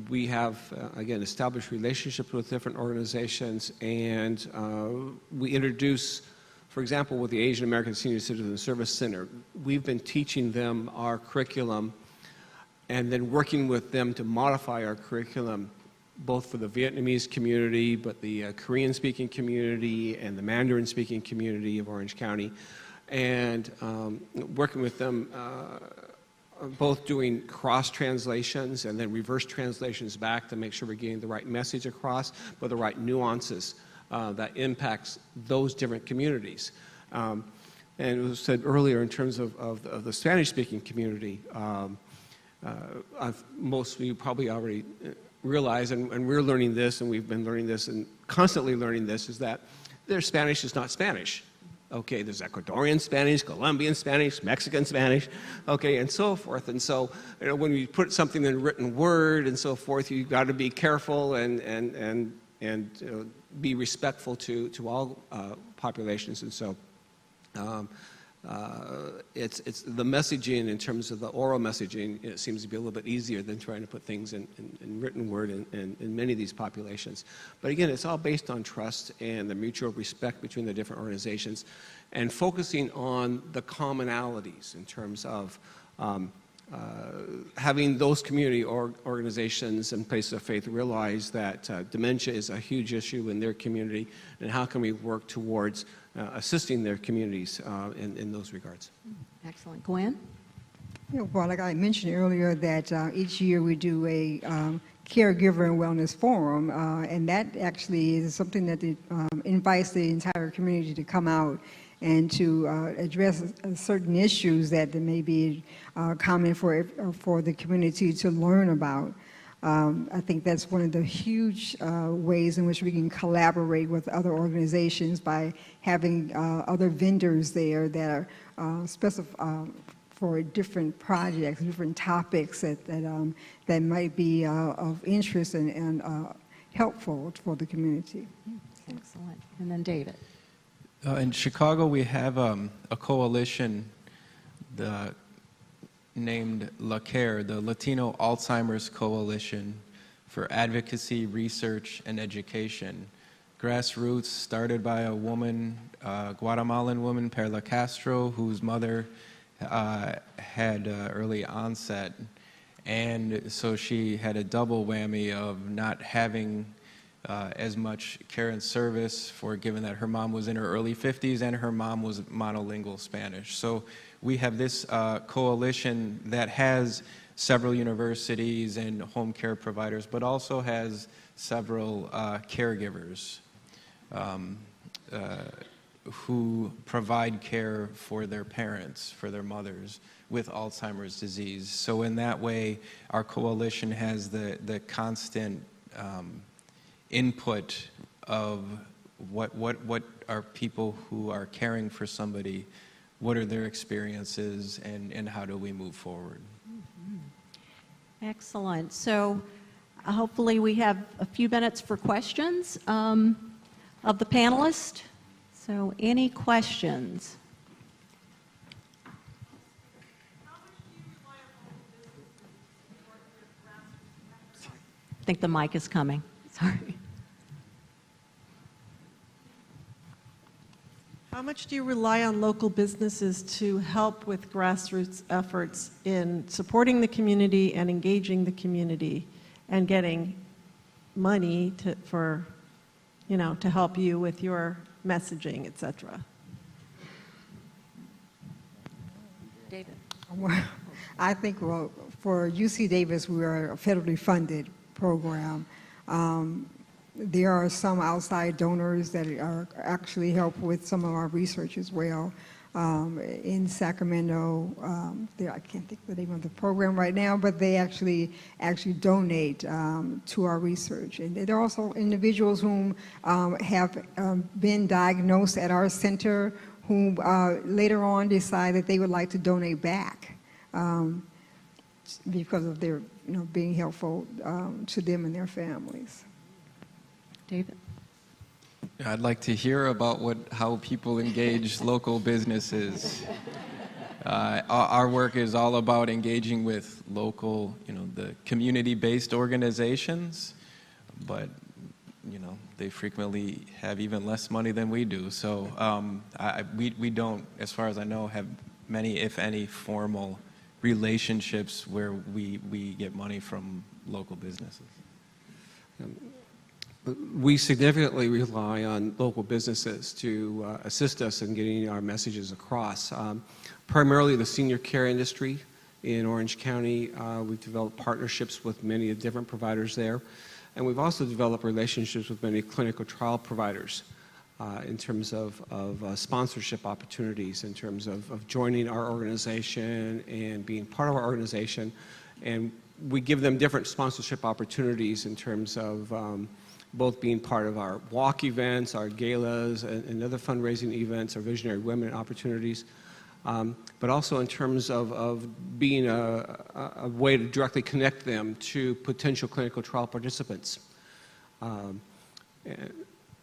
we have, again, established relationships with different organizations, and we introduce For example, with the Asian American Senior Citizen Service Center, we've been teaching them our curriculum and then working with them to modify our curriculum both for the Vietnamese community, but the Korean-speaking community and the Mandarin-speaking community of Orange County, and working with them both doing cross-translations and then reverse translations back to make sure we're getting the right message across, but the right nuances that impacts those different communities. And it was said earlier in terms of the Spanish-speaking community, most of you probably already realize, and we're learning this, and we've been learning this, and constantly learning this, is that their Spanish is not Spanish. Okay, there's Ecuadorian Spanish, Colombian Spanish, Mexican Spanish, okay, and so forth. And so, you know, when you put something in written word and so forth, you've got to be careful and be respectful to all populations. And so, it's the messaging in terms of the oral messaging, it seems to be a little bit easier than trying to put things in written word in many of these populations. But again, it's all based on trust and the mutual respect between the different organizations and focusing on the commonalities in terms of having those community organizations and places of faith realize that dementia is a huge issue in their community, and how can we work towards assisting their communities in those regards. Excellent. Gwen? Yeah, well, like I mentioned earlier, that each year we do a caregiver and wellness forum, and that actually is something that invites the entire community to come out and to address certain issues that may be common for the community to learn about. I think that's one of the huge ways in which we can collaborate with other organizations by having other vendors there that are specified for different projects, different topics that might be of interest and helpful for the community. Excellent. And then David. In Chicago, we have a coalition named LACARE, the Latino Alzheimer's Coalition for Advocacy, Research, and Education. Grassroots, started by a woman, Guatemalan woman, Perla Castro, whose mother had early onset. And so she had a double whammy of not having as much care and service given that her mom was in her early 50s and her mom was monolingual Spanish. So we have this coalition that has several universities and home care providers, but also has several caregivers who provide care for their parents, for their mothers with Alzheimer's disease. So in that way, our coalition has the constant input of what are people who are caring for somebody, what are their experiences, and how do we move forward. Excellent. So hopefully we have a few minutes for questions of the panelists. So any questions? I think the mic is coming. Sorry. How much do you rely on local businesses to help with grassroots efforts in supporting the community and engaging the community and getting money to help you with your messaging, et cetera? David. I think, well, for UC Davis, we are a federally funded program. There are some outside donors that are actually help with some of our research as well. In Sacramento, I can't think of the name of the program right now, but they actually donate to our research. And there are also individuals whom have been diagnosed at our center who later on decide that they would like to donate back because of their being helpful to them and their families. David? I'd like to hear about how people engage local businesses. Our work is all about engaging with local, the community-based organizations, but, they frequently have even less money than we do. So we don't, as far as I know, have many, if any, formal relationships where we get money from local businesses. We significantly rely on local businesses to assist us in getting our messages across. Primarily the senior care industry in Orange County. We've developed partnerships with many different providers there. And we've also developed relationships with many clinical trial providers in terms of sponsorship opportunities, in terms of joining our organization and being part of our organization. And we give them different sponsorship opportunities in terms of both being part of our walk events, our galas, and other fundraising events, our visionary women opportunities. But also in terms of being a way to directly connect them to potential clinical trial participants.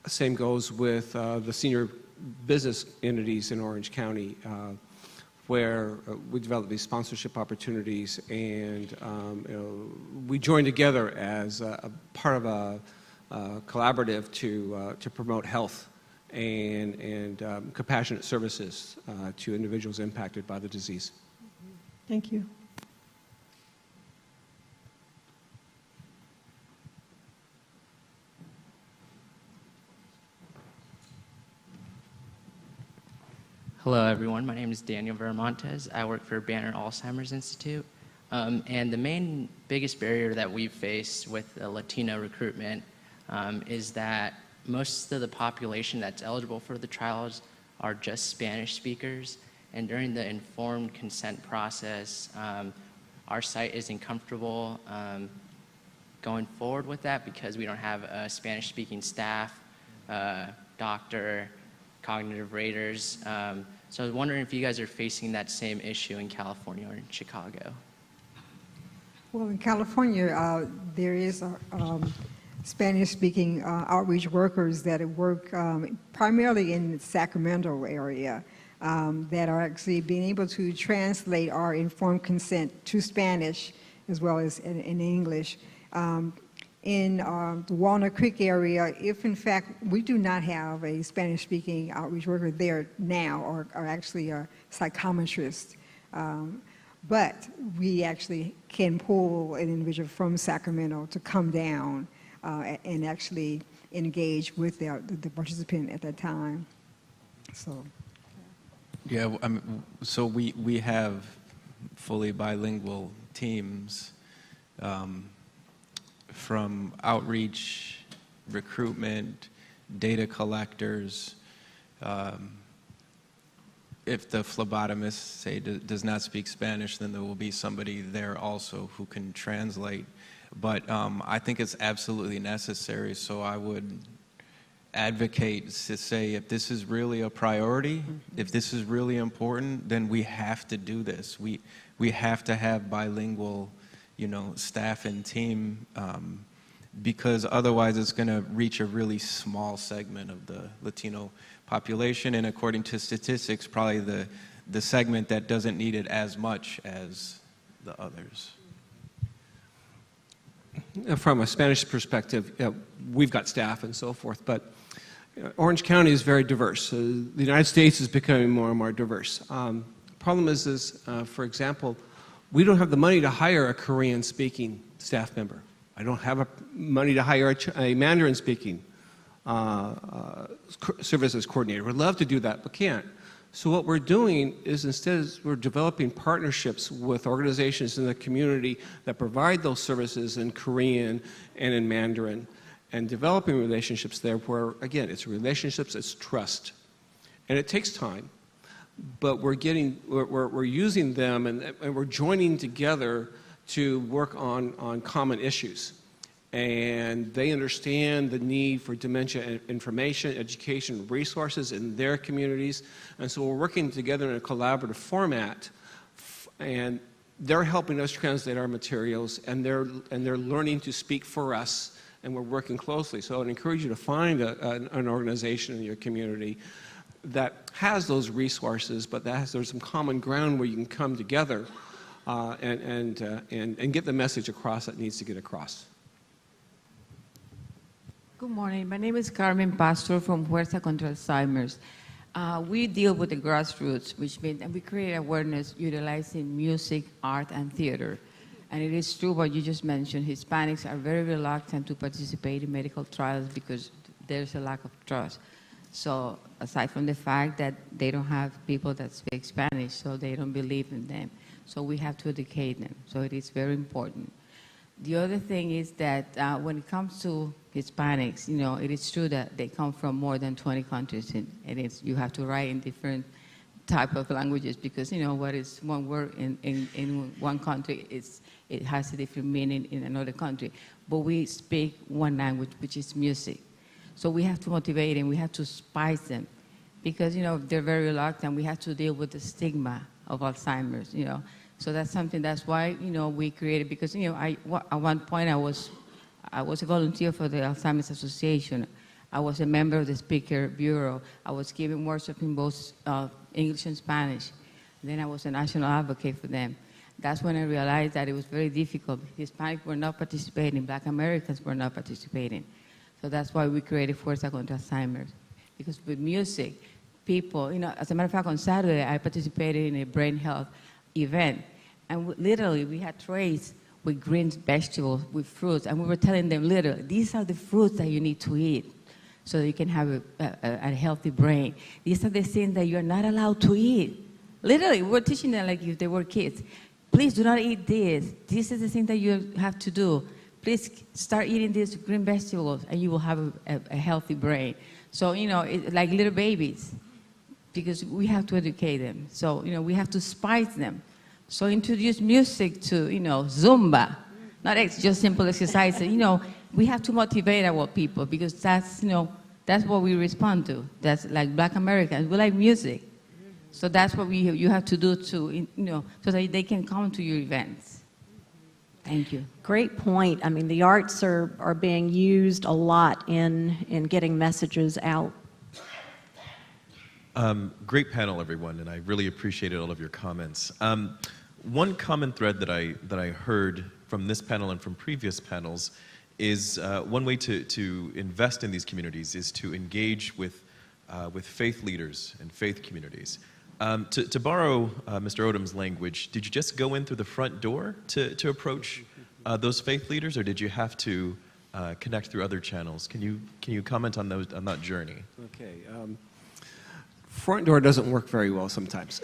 Same goes with the senior business entities in Orange County, where we develop these sponsorship opportunities, and we join together as a part of a collaborative to promote health and compassionate services to individuals impacted by the disease. Thank you. Hello, everyone. My name is Daniel Veramontes. I work for Banner Alzheimer's Institute. And the biggest barrier that we've faced with Latino recruitment is that most of the population that's eligible for the trials are just Spanish speakers. And during the informed consent process, our site isn't comfortable going forward with that because we don't have a Spanish-speaking staff, doctor, cognitive raters. So I was wondering if you guys are facing that same issue in California or in Chicago. Well, in California, there is Spanish-speaking outreach workers that work primarily in the Sacramento area that are actually being able to translate our informed consent to Spanish as well as in English. In the Walnut Creek area, if in fact we do not have a Spanish-speaking outreach worker there now, or actually a psychometrist, but we actually can pull an individual from Sacramento to come down and actually engage with the participant at that time. So. Yeah, so we have fully bilingual teams from outreach, recruitment, data collectors. If the phlebotomist, say, does not speak Spanish, then there will be somebody there also who can translate. But I think it's absolutely necessary, so I would advocate to say if this is really a priority, if this is really important, then we have to do this. We have to have bilingual, staff and team, because otherwise it's going to reach a really small segment of the Latino population, and according to statistics, probably the segment that doesn't need it as much as the others. From a Spanish perspective, we've got staff and so forth, but Orange County is very diverse. The United States is becoming more and more diverse. Problem is, for example, we don't have the money to hire a Korean-speaking staff member. I don't have money to hire a Mandarin-speaking services coordinator. We'd love to do that, but can't. So what we're doing is instead we're developing partnerships with organizations in the community that provide those services in Korean and in Mandarin, and developing relationships there where, again, it's relationships, it's trust. And it takes time, but we're using them and we're joining together to work on common issues. And they understand the need for dementia information, education, resources in their communities. And so we're working together in a collaborative format, and they're helping us translate our materials, and they're learning to speak for us, and we're working closely. So I'd encourage you to find an organization in your community that has those resources, but there's some common ground where you can come together and get the message across that needs to get across. Good morning. My name is Carmen Pastor from Fuerza contra Alzheimer's. We deal with the grassroots, which means, and we create awareness utilizing music, art, and theater. And it is true what you just mentioned. Hispanics are very reluctant to participate in medical trials because there's a lack of trust. So aside from the fact that they don't have people that speak Spanish, so they don't believe in them. So we have to educate them. So it is very important. The other thing is that when it comes to Hispanics, you know, it is true that they come from more than 20 countries, and you have to write in different type of languages because, you know, what is one word in one country, it has a different meaning in another country. But we speak one language, which is music. So we have to motivate them, we have to spice them because, you know, they're very reluctant. We have to deal with the stigma of Alzheimer's, you know. So that's something, that's why, you know, we created, because, you know, at one point I was a volunteer for the Alzheimer's Association. I was a member of the Speaker Bureau. I was giving workshops in both English and Spanish. Then I was a national advocate for them. That's when I realized that it was very difficult. Hispanics were not participating. Black Americans were not participating. So that's why we created Fuerza contra Alzheimer's. Because with music, people, you know, as a matter of fact, on Saturday, I participated in a brain health event. And literally, we had trays with green vegetables, with fruits, and we were telling them literally, these are the fruits that you need to eat so that you can have a healthy brain. These are the things that you're not allowed to eat. Literally, we're teaching them like if they were kids. Please do not eat this. This is the thing that you have to do. Please start eating these green vegetables, and you will have a healthy brain. So, you know, like little babies, because we have to educate them. So, you know, we have to spice them. So introduce music to, you know, Zumba, not just simple exercise. You know, we have to motivate our people because that's, you know, that's what we respond to. That's like Black Americans, we like music. So that's what you have to do to, you know, so that they can come to your events. Thank you. Great point. I mean, the arts are being used a lot in getting messages out. Great panel, everyone, and I really appreciated all of your comments. One common thread that I heard from this panel and from previous panels is one way to invest in these communities is to engage with faith leaders and faith communities. To borrow Mr. Odom's language, did you just go in through the front door to approach those faith leaders, or did you have to connect through other channels? Can you comment on that journey? Okay. Front door doesn't work very well sometimes.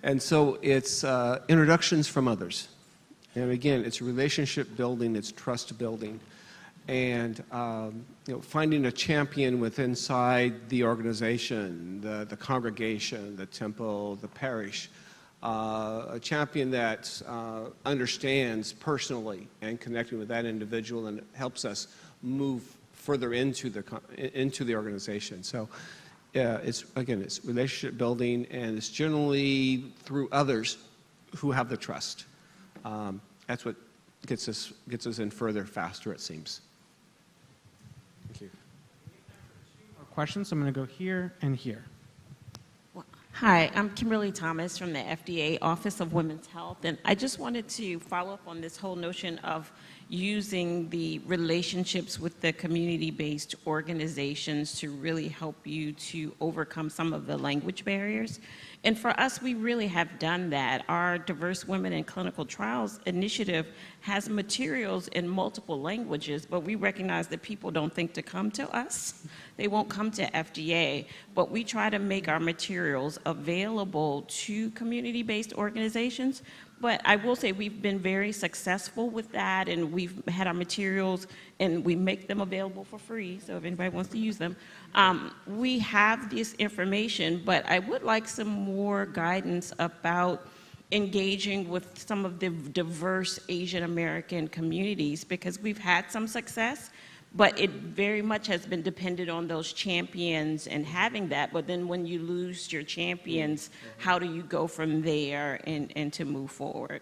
And so it's introductions from others. And again, it's relationship building, it's trust building. And you know, finding a champion within inside the organization, the congregation, the temple, the parish, a champion that understands personally and connecting with that individual and helps us move further into the organization. So it's relationship building, and it's generally through others who have the trust. That's what gets us in further, faster, it seems. Thank you. Questions? I'm going to go here and here. Hi, I'm Kimberly Thomas from the FDA Office of Women's Health, and I just wanted to follow up on this whole notion of using the relationships with the community-based organizations to really help you to overcome some of the language barriers. And for us, we really have done that. Our Diverse Women in Clinical Trials initiative has materials in multiple languages, but we recognize that people don't think to come to us. They won't come to FDA, but we try to make our materials available to community-based organizations. But I will say we've been very successful with that, and we've had our materials, and we make them available for free, so if anybody wants to use them. We have this information, but I would like some more guidance about engaging with some of the diverse Asian American communities, because we've had some success, but it very much has been dependent on those champions and having that. But then when you lose your champions, how do you go from there and to move forward?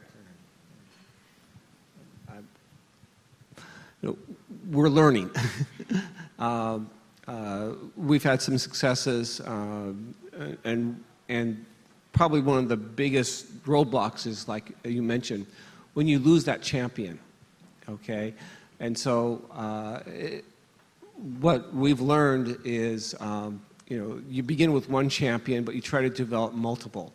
You know, we're learning. We've had some successes, and probably one of the biggest roadblocks is, like you mentioned, when you lose that champion, okay? And so what we've learned is, you begin with one champion, but you try to develop multiple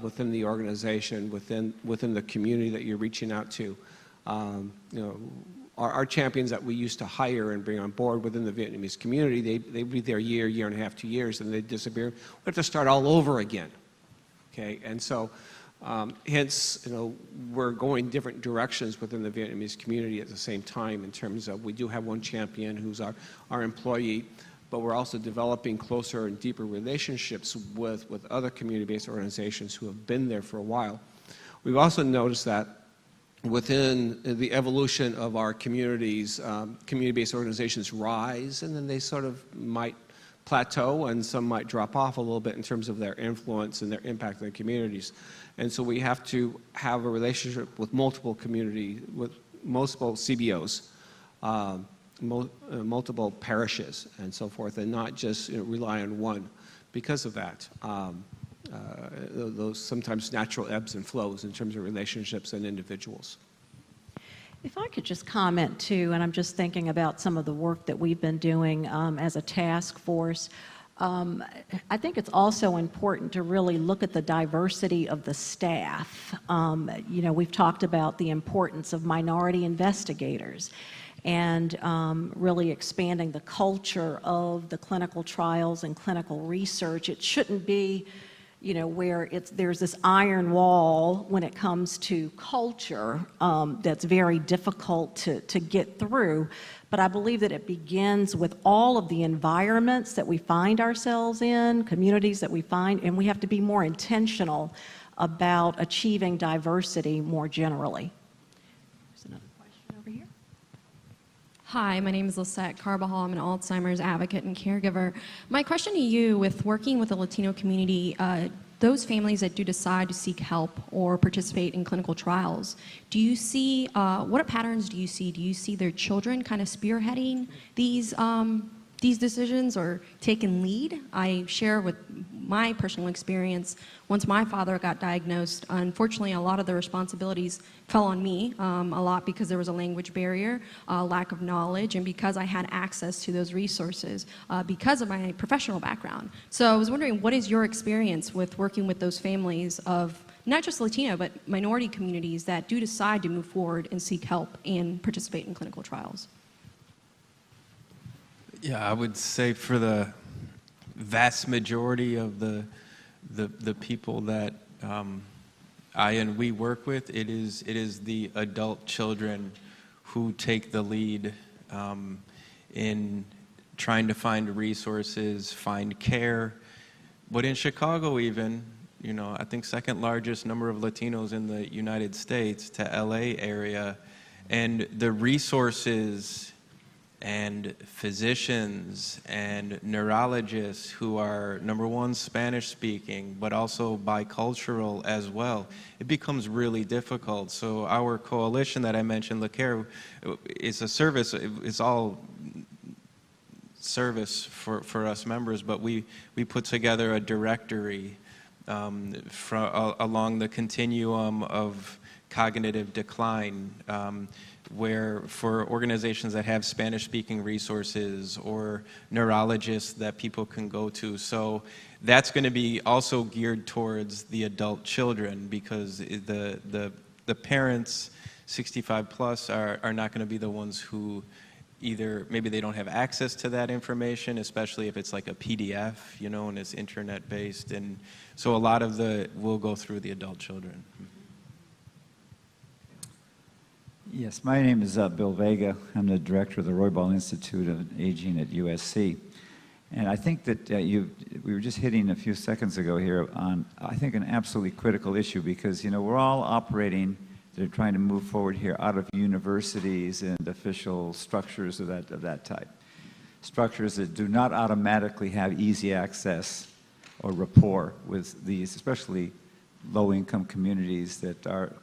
within the organization, within the community that you're reaching out to. Our champions that we used to hire and bring on board within the Vietnamese community, they'd be there a year and a half, 2 years, and they'd disappear. We have to start all over again. Okay, and so hence, we're going different directions within the Vietnamese community at the same time in terms of we do have one champion who's our employee, but we're also developing closer and deeper relationships with other community-based organizations who have been there for a while. We've also noticed that within the evolution of our communities, community-based organizations rise, and then they sort of might plateau, and some might drop off a little bit in terms of their influence and their impact on the communities. And so we have to have a relationship with multiple multiple CBOs, multiple parishes, and so forth, and not just rely on one. Because of that, those sometimes natural ebbs and flows in terms of relationships and individuals. If I could just comment too, and I'm just thinking about some of the work that we've been doing as a task force. I think it's also important to really look at the diversity of the staff. We've talked about the importance of minority investigators and really expanding the culture of the clinical trials and clinical research. It shouldn't be where there's this iron wall when it comes to culture that's very difficult to get through. But I believe that it begins with all of the environments that we find ourselves in, communities that we find, and we have to be more intentional about achieving diversity more generally. There's another question over here. Hi, my name is Lisette Carbajal. I'm an Alzheimer's advocate and caregiver. My question to you, with working with the Latino community, those families that do decide to seek help or participate in clinical trials, do you see, what patterns do you see? Do you see their children kind of spearheading these decisions or taking lead? I share with my personal experience. Once my father got diagnosed, unfortunately, a lot of the responsibilities fell on me, a lot because there was a language barrier, lack of knowledge, and because I had access to those resources because of my professional background. So I was wondering, what is your experience with working with those families of not just Latino, but minority communities that do decide to move forward and seek help and participate in clinical trials? Yeah, I would say for the vast majority of the people that I and we work with, it is the adult children who take the lead in trying to find resources, find care. But in Chicago even, I think second largest number of Latinos in the United States to LA area, and the resources and physicians and neurologists who are, number one, Spanish speaking, but also bicultural as well, it becomes really difficult. So our coalition that I mentioned, LaCare, is a service, it's all service for us members, but we put together a directory along the continuum of cognitive decline, where for organizations that have Spanish-speaking resources or neurologists that people can go to. So that's going to be also geared towards the adult children, because the parents 65 plus are not going to be the ones who either maybe they don't have access to that information, especially if it's like a PDF, and it's internet based, and so a lot of will go through the adult children. Yes, my name is Bill Vega. I'm the director of the Roy Ball Institute of Aging at USC. And I think that we were just hitting a few seconds ago here on, I think, an absolutely critical issue, because, we're all operating, they're trying to move forward here out of universities and official structures of that type. Structures that do not automatically have easy access or rapport with these, especially low-income communities that are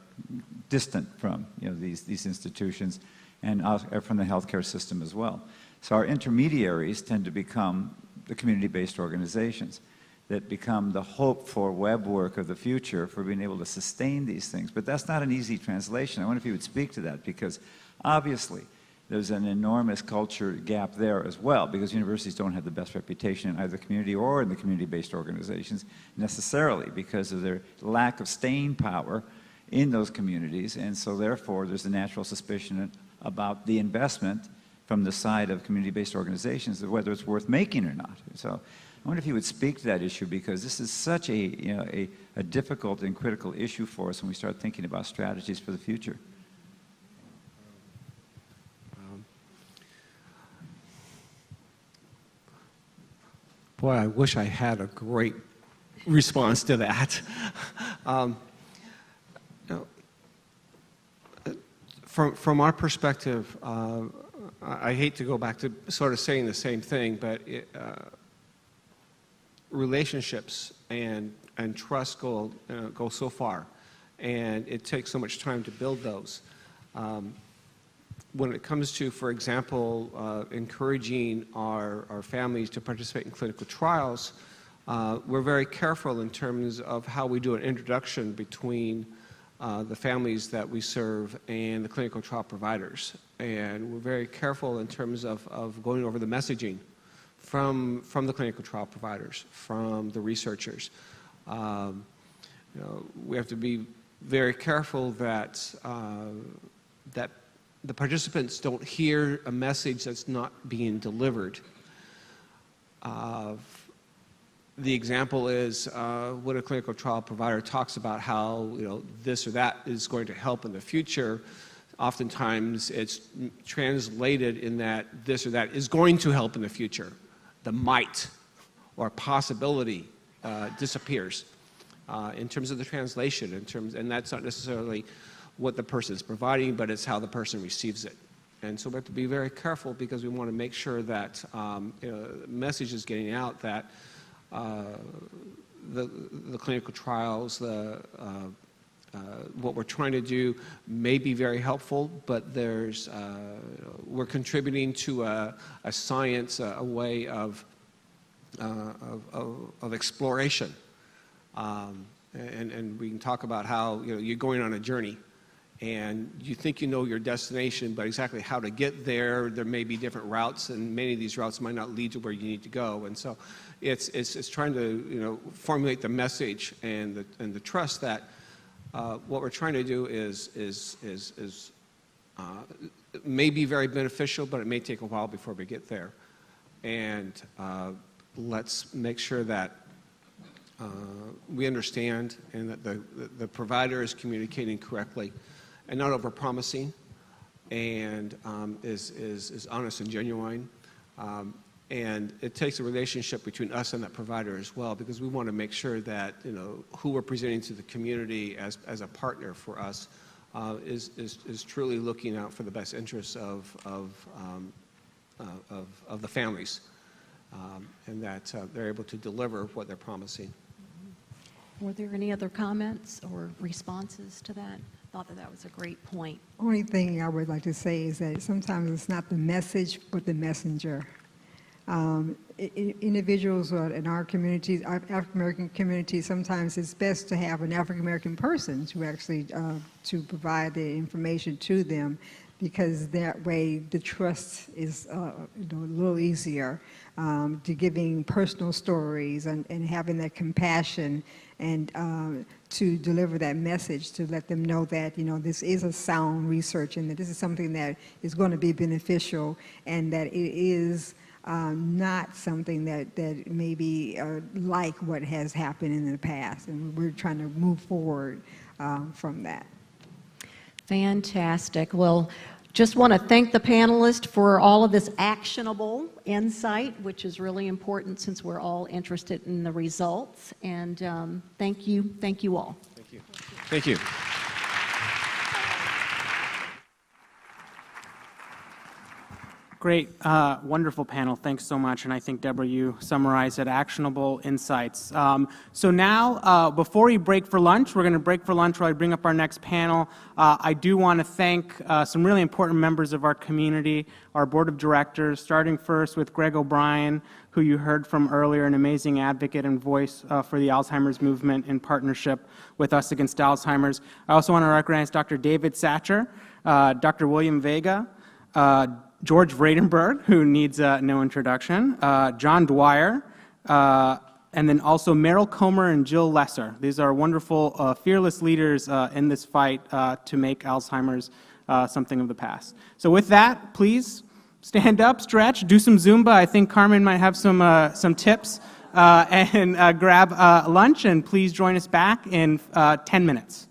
distant from these institutions and from the healthcare system as well. So our intermediaries tend to become the community-based organizations that become the hope for web work of the future for being able to sustain these things. But that's not an easy translation. I wonder if you would speak to that, because obviously there's an enormous culture gap there as well, because universities don't have the best reputation in either community or in the community-based organizations necessarily, because of their lack of staying power in those communities. And so therefore, there's a natural suspicion about the investment from the side of community-based organizations of whether it's worth making or not. So I wonder if you would speak to that issue, because this is such a difficult and critical issue for us when we start thinking about strategies for the future. Boy, I wish I had a great response to that. From our perspective, I hate to go back to sort of saying the same thing, but relationships and trust go so far, and it takes so much time to build those. When it comes to, for example, encouraging our families to participate in clinical trials, we're very careful in terms of how we do an introduction between the families that we serve and the clinical trial providers. And we're very careful in terms of going over the messaging from the clinical trial providers, from the researchers. We have to be very careful that that the participants don't hear a message that's not being delivered. The example is when a clinical trial provider talks about how this or that is going to help in the future, oftentimes it's translated in that this or that is going to help in the future. The might or possibility disappears in terms of the translation, and that's not necessarily what the person is providing, but it's how the person receives it. And so we have to be very careful, because we want to make sure that the message is getting out that the clinical trials, what we're trying to do may be very helpful, but we're contributing to a science, a way of exploration. And we can talk about how you're going on a journey, and you think you know your destination, but exactly how to get there, there may be different routes, and many of these routes might not lead to where you need to go. And so it's trying to formulate the message and the trust that what we're trying to do is may be very beneficial, but it may take a while before we get there. And let's make sure that we understand and that the provider is communicating correctly and not over-promising, and is honest and genuine. And it takes a relationship between us and that provider as well, because we want to make sure that who we're presenting to the community as a partner for us is truly looking out for the best interests of the families, and that they're able to deliver what they're promising. Were there any other comments or responses to that? I thought that was a great point. Only thing I would like to say is that sometimes it's not the message, but the messenger. Individuals in our communities, our African-American community, sometimes it's best to have an African-American person to actually to provide the information to them, because that way the trust is a little easier, to giving personal stories and having that compassion, and to deliver that message, to let them know that this is a sound research, and that this is something that is going to be beneficial, and that it is not something that may be like what has happened in the past, and we're trying to move forward from that. Fantastic. Well, just want to thank the panelists for all of this actionable insight, which is really important since we're all interested in the results. And thank you all. Thank you. Thank you. Great, wonderful panel. Thanks so much. And I think, Deborah, you summarized it, actionable insights. So now, before we break for lunch, we're going to break for lunch while I bring up our next panel. I do want to thank some really important members of our community, our board of directors, starting first with Greg O'Brien, who you heard from earlier, an amazing advocate and voice for the Alzheimer's movement in partnership with Us Against Alzheimer's. I also want to recognize Dr. David Satcher, Dr. William Vega, George Vradenberg, who needs no introduction, John Dwyer, and then also Meryl Comer and Jill Lesser. These are wonderful, fearless leaders in this fight to make Alzheimer's something of the past. So with that, please stand up, stretch, do some Zumba. I think Carmen might have some tips, and grab lunch, and please join us back in 10 minutes.